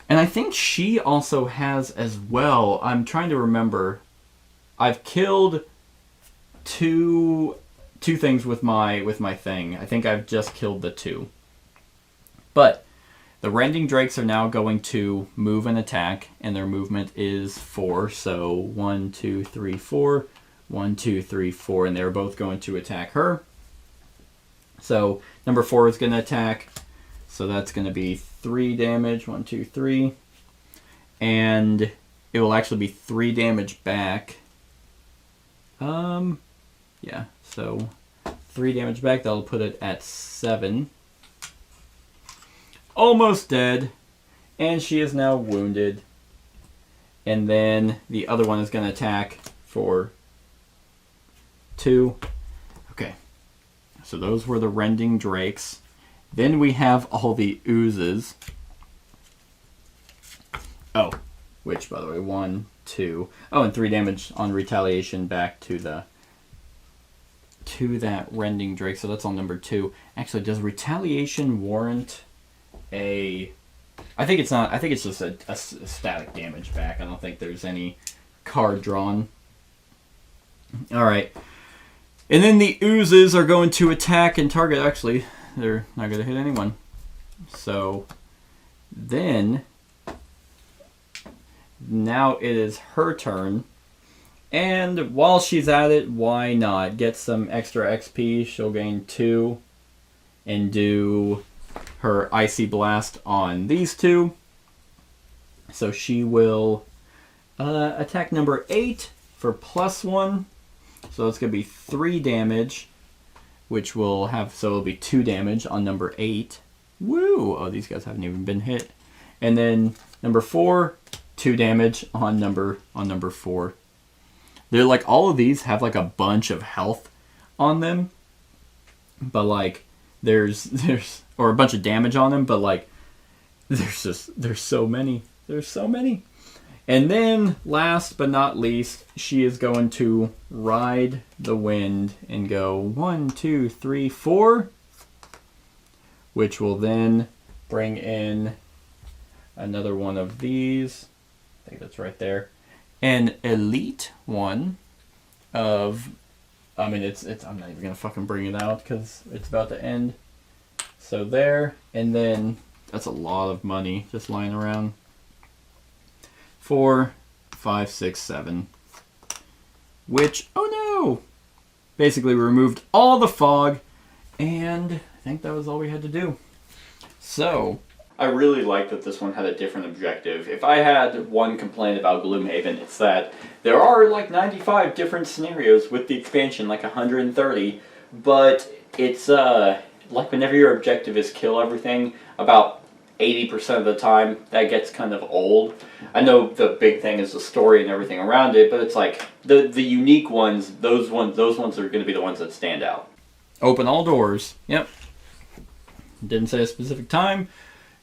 And I think she also has as well. I'm trying to remember. I've killed two things with my thing. I think I've just killed the 2. But the Rending Drakes are now going to move and attack, and their movement is 4. So 1, 2, 3, 4. 1, 2, 3, 4, and they're both going to attack her. So number 4 is going to attack. So that's going to be 3 damage. 1, 2, 3. And it will actually be 3 damage back. Yeah, so 3 damage back. That'll put it at 7. Almost dead. And she is now wounded. And then the other one is going to attack for 2. Okay. So those were the Rending Drakes. Then we have all the oozes. Oh, which, by the way, 1, 2. Oh, and 3 damage on retaliation back to that Rending Drake. So that's on number 2. Actually, does retaliation warrant a... I think it's not. I think it's just a static damage back. I don't think there's any card drawn. Alright. And then the oozes are going to attack and target. Actually, they're not going to hit anyone. So then, now it is her turn. And while she's at it, why not? Get some extra XP. She'll gain 2 and do her Icy Blast on these 2. So she will attack number 8 for +1. So it's going to be 3 damage, which will have, so it'll be 2 damage on number 8. Woo! Oh, these guys haven't even been hit. And then number 4, 2 damage on number 4. They're like, all of these have like a bunch of health on them, but like there's or a bunch of damage on them, but like there's so many. There's so many. And then last but not least, she is going to ride the wind and go 1, 2, 3, 4, which will then bring in another one of these. I think that's right there. An elite one of, I mean, it's I'm not even going to fucking bring it out because it's about to end. So there, and then that's a lot of money just lying around. 4, 5, 6, 7. Which, oh no! Basically, we removed all the fog, and I think that was all we had to do. So, I really like that this one had a different objective. If I had one complaint about Gloomhaven, it's that there are like 95 different scenarios with the expansion, like 130, but it's like whenever your objective is kill everything, about 80% of the time, that gets kind of old. I know the big thing is the story and everything around it, but it's like the unique ones, those ones are going to be the ones that stand out. Open all doors. Yep. Didn't say a specific time.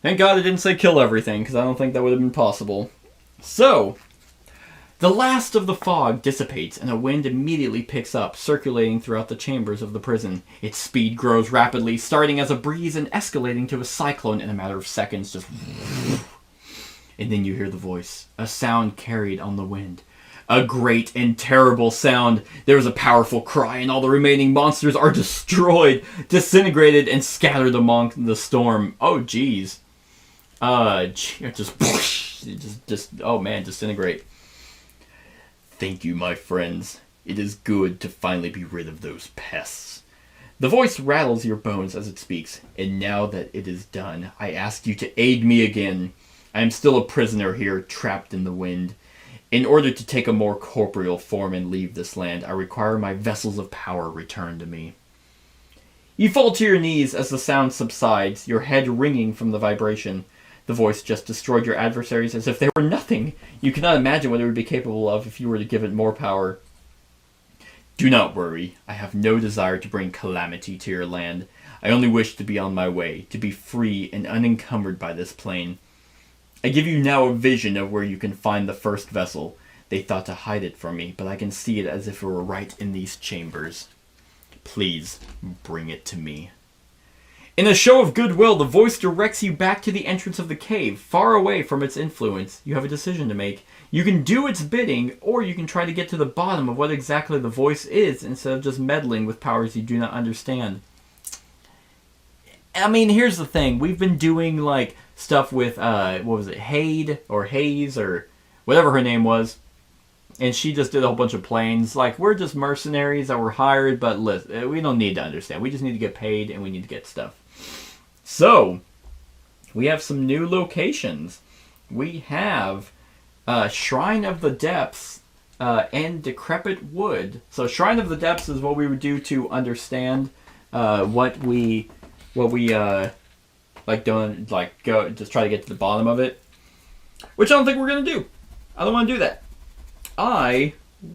Thank God it didn't say kill everything, because I don't think that would have been possible. So, the last of the fog dissipates, and a wind immediately picks up, circulating throughout the chambers of the prison. Its speed grows rapidly, starting as a breeze and escalating to a cyclone in a matter of seconds. Just... And then you hear the voice, a sound carried on the wind. A great and terrible sound. There is a powerful cry, and all the remaining monsters are destroyed, disintegrated, and scattered among the storm. Oh, jeez. Just, oh man, disintegrate. Thank you, my friends. It is good to finally be rid of those pests. The voice rattles your bones as it speaks, and now that it is done, I ask you to aid me again. I am still a prisoner here, trapped in the wind. In order to take a more corporeal form and leave this land, I require my vessels of power returned to me. You fall to your knees as the sound subsides, your head ringing from the vibration. The voice just destroyed your adversaries as if they were nothing. You cannot imagine what it would be capable of if you were to give it more power. Do not worry. I have no desire to bring calamity to your land. I only wish to be on my way, to be free and unencumbered by this plane. I give you now a vision of where you can find the first vessel. They thought to hide it from me, but I can see it as if it were right in these chambers. Please, bring it to me. In a show of goodwill, the voice directs you back to the entrance of the cave, far away from its influence. You have a decision to make. You can do its bidding, or you can try to get to the bottom of what exactly the voice is, instead of just meddling with powers you do not understand. I mean, here's the thing. We've been doing, like, stuff with, what was it, Haze, or whatever her name was. And she just did a whole bunch of planes. Like, we're just mercenaries that were hired, but listen, we don't need to understand. We just need to get paid, and we need to get stuff. So, we have some new locations. We have Shrine of the Depths and Decrepit Wood. So, Shrine of the Depths is what we would do to understand what we like don't like go just try to get to the bottom of it, which I don't think we're gonna do. I don't want to do that.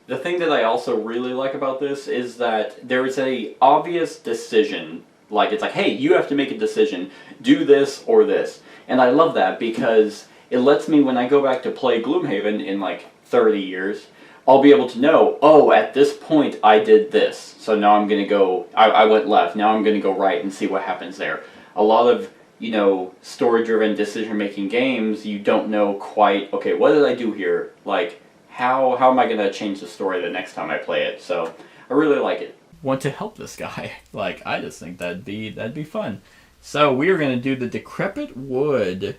The thing that I also really like about this is that there is a obvious decision. Like, it's like, hey, you have to make a decision. Do this or this. And I love that because it lets me, when I go back to play Gloomhaven in like 30 years, I'll be able to know, oh, at this point I did this. So now I'm going to go, I went left, now I'm going to go right and see what happens there. A lot of, you know, story-driven decision-making games, you don't know quite, okay, what did I do here? Like, how am I going to change the story the next time I play it? So, I really like it. Want to help this guy. Like, I just think that'd be fun. So, we are going to do the Decrepit Wood.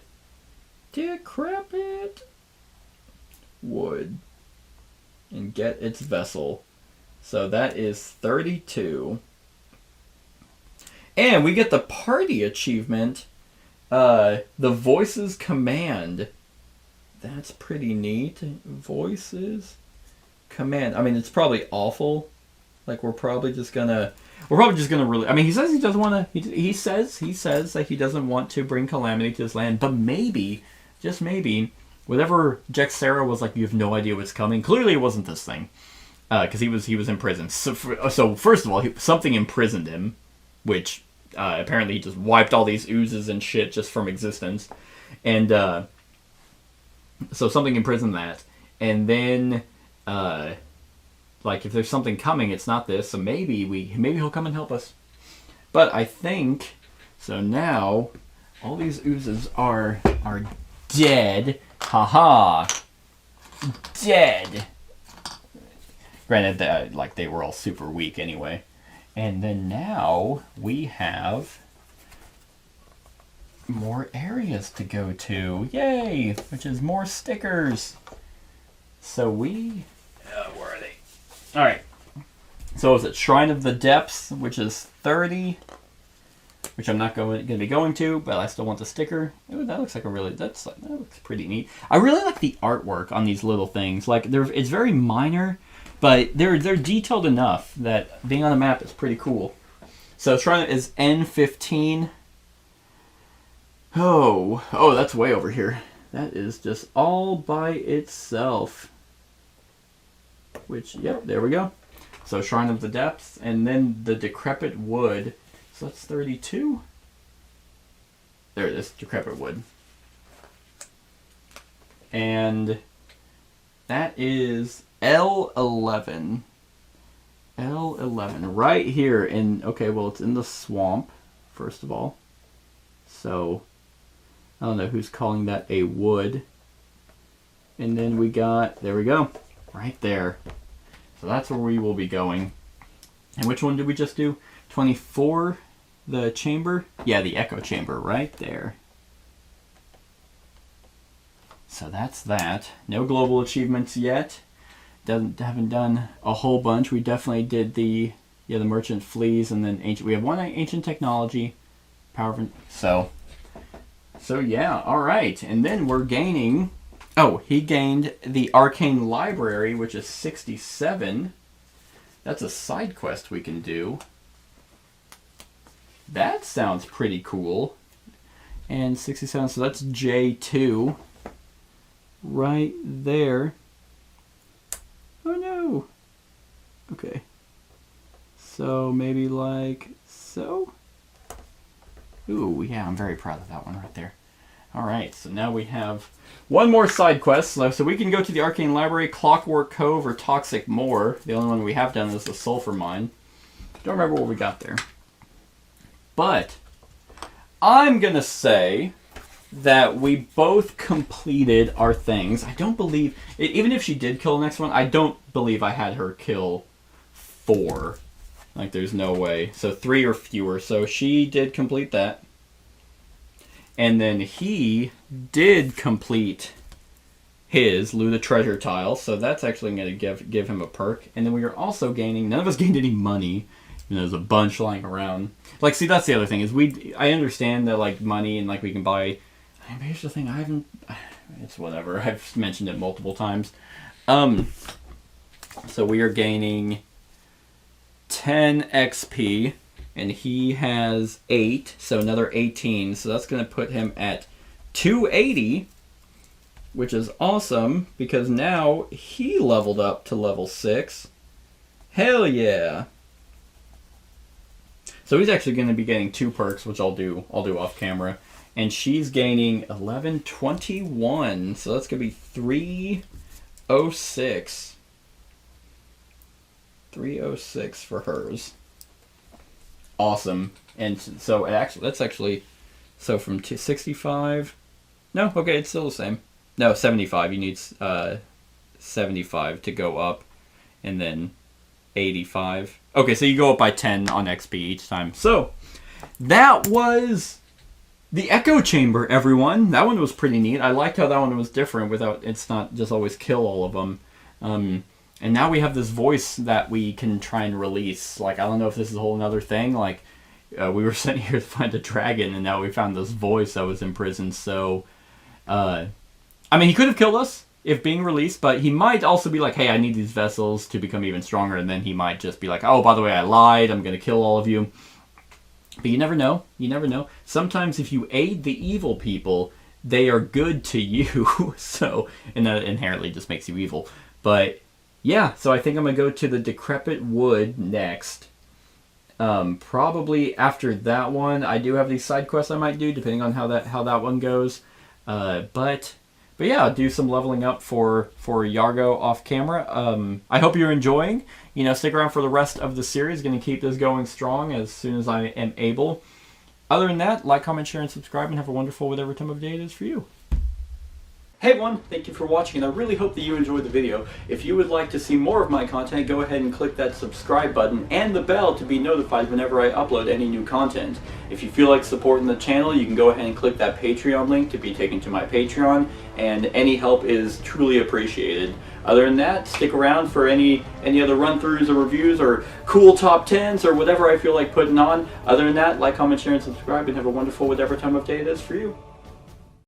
Decrepit Wood. And get its vessel. So, that is 32. And we get the party achievement, the Voices Command. That's pretty neat. Voices Command. I mean, it's probably awful, Like we're probably just gonna really. I mean, he says he doesn't want to. He says that he doesn't want to bring calamity to this land. But maybe, just maybe, whatever Jexera was like, you have no idea what's coming. Clearly, it wasn't this thing, because he was in prison. So first of all, something imprisoned him, which apparently he just wiped all these oozes and shit just from existence, and so something imprisoned that, and then. Like, if there's something coming, it's not this, so maybe he'll come and help us. But I think, so now, all these oozes are dead. Haha. Dead. Granted, like, they were all super weak anyway. And then now, we have more areas to go to. Yay! Which is more stickers. So we... where are they? Alright. So is it Shrine of the Depths, which is 30, which I'm not going to be going to, but I still want the sticker. Ooh, that looks like that looks pretty neat. I really like the artwork on these little things. Like it's very minor, but they're detailed enough that being on a map is pretty cool. So Shrine is N15. Oh, that's way over here. That is just all by itself. Which, yep, there we go. So Shrine of the Depths, and then the Decrepit Wood. So that's 32. There it is, Decrepit Wood. And that is L11. L11, right here in, okay, well, it's in the swamp, first of all. So, I don't know who's calling that a wood. And then we got, there we go. Right there. So that's where we will be going. And which one did we just do? 24, the chamber? Yeah, the echo chamber, right there. So that's that. No global achievements yet. Haven't done a whole bunch. We definitely did the merchant fleas, and then ancient. We have one ancient technology, power. So yeah, all right. And then we're gaining. Oh, he gained the Arcane Library, which is 67. That's a side quest we can do. That sounds pretty cool. And 67, so that's J2. Right there. Oh no. Okay. So maybe like so. Ooh, yeah, I'm very proud of that one right there. Alright, so now we have one more side quest left. So we can go to the Arcane Library, Clockwork Cove, or Toxic Moor. The only one we have done is the Sulphur Mine. Don't remember what we got there. But I'm going to say that we both completed our things. I don't believe, even if she did kill the next one, I don't believe I had her kill 4. Like, there's no way. So 3 or fewer. So she did complete that. And then he did complete his Loot the Treasure tile, so that's actually going to give him a perk. And then we are also gaining, none of us gained any money, and there's a bunch lying around. Like, see, that's the other thing, is I understand that, like, money and, like, we can buy, but here's the thing, it's whatever, I've mentioned it multiple times. So we are gaining 10 XP. And he has 8, so another 18. So that's going to put him at 280, which is awesome, because now he leveled up to level 6. Hell yeah. So he's actually going to be getting 2 perks, which I'll do off camera. And she's gaining 1121, so that's going to be 306. 306 for hers. Awesome. And so that's actually so from 65. No, okay, it's still the same. No, 75. You need 75 to go up, and then 85. Okay, so you go up by 10 on XP each time. So that was the Echo Chamber, everyone. That one was pretty neat. I liked how that one was different. It's not just always kill all of them. And now we have this voice that we can try and release. Like, I don't know if this is a whole other thing. Like, we were sent here to find a dragon, and now we found this voice that was imprisoned. So, I mean, he could have killed us. if being released, but he might also be like, hey, I need these vessels to become even stronger, and then he might just be like, oh, by the way, I lied, I'm going to kill all of you. But you never know. You never know. Sometimes if you aid the evil people, they are good to you. So, and that inherently just makes you evil. But yeah, so I think I'm going to go to the Decrepit Wood next. Probably after that one, I do have these side quests I might do, depending on how that one goes. But yeah, I'll do some leveling up for Yargo off camera. I hope you're enjoying. You know, stick around for the rest of the series. Going to keep this going strong as soon as I am able. Other than that, like, comment, share, and subscribe, and have a wonderful whatever time of day it is for you. Hey everyone, thank you for watching, and I really hope that you enjoyed the video. If you would like to see more of my content, go ahead and click that subscribe button and the bell to be notified whenever I upload any new content. If you feel like supporting the channel, you can go ahead and click that Patreon link to be taken to my Patreon, and any help is truly appreciated. Other than that, stick around for any other run-throughs or reviews or cool top 10s or whatever I feel like putting on. Other than that, like, comment, share, and subscribe, and have a wonderful whatever time of day it is for you.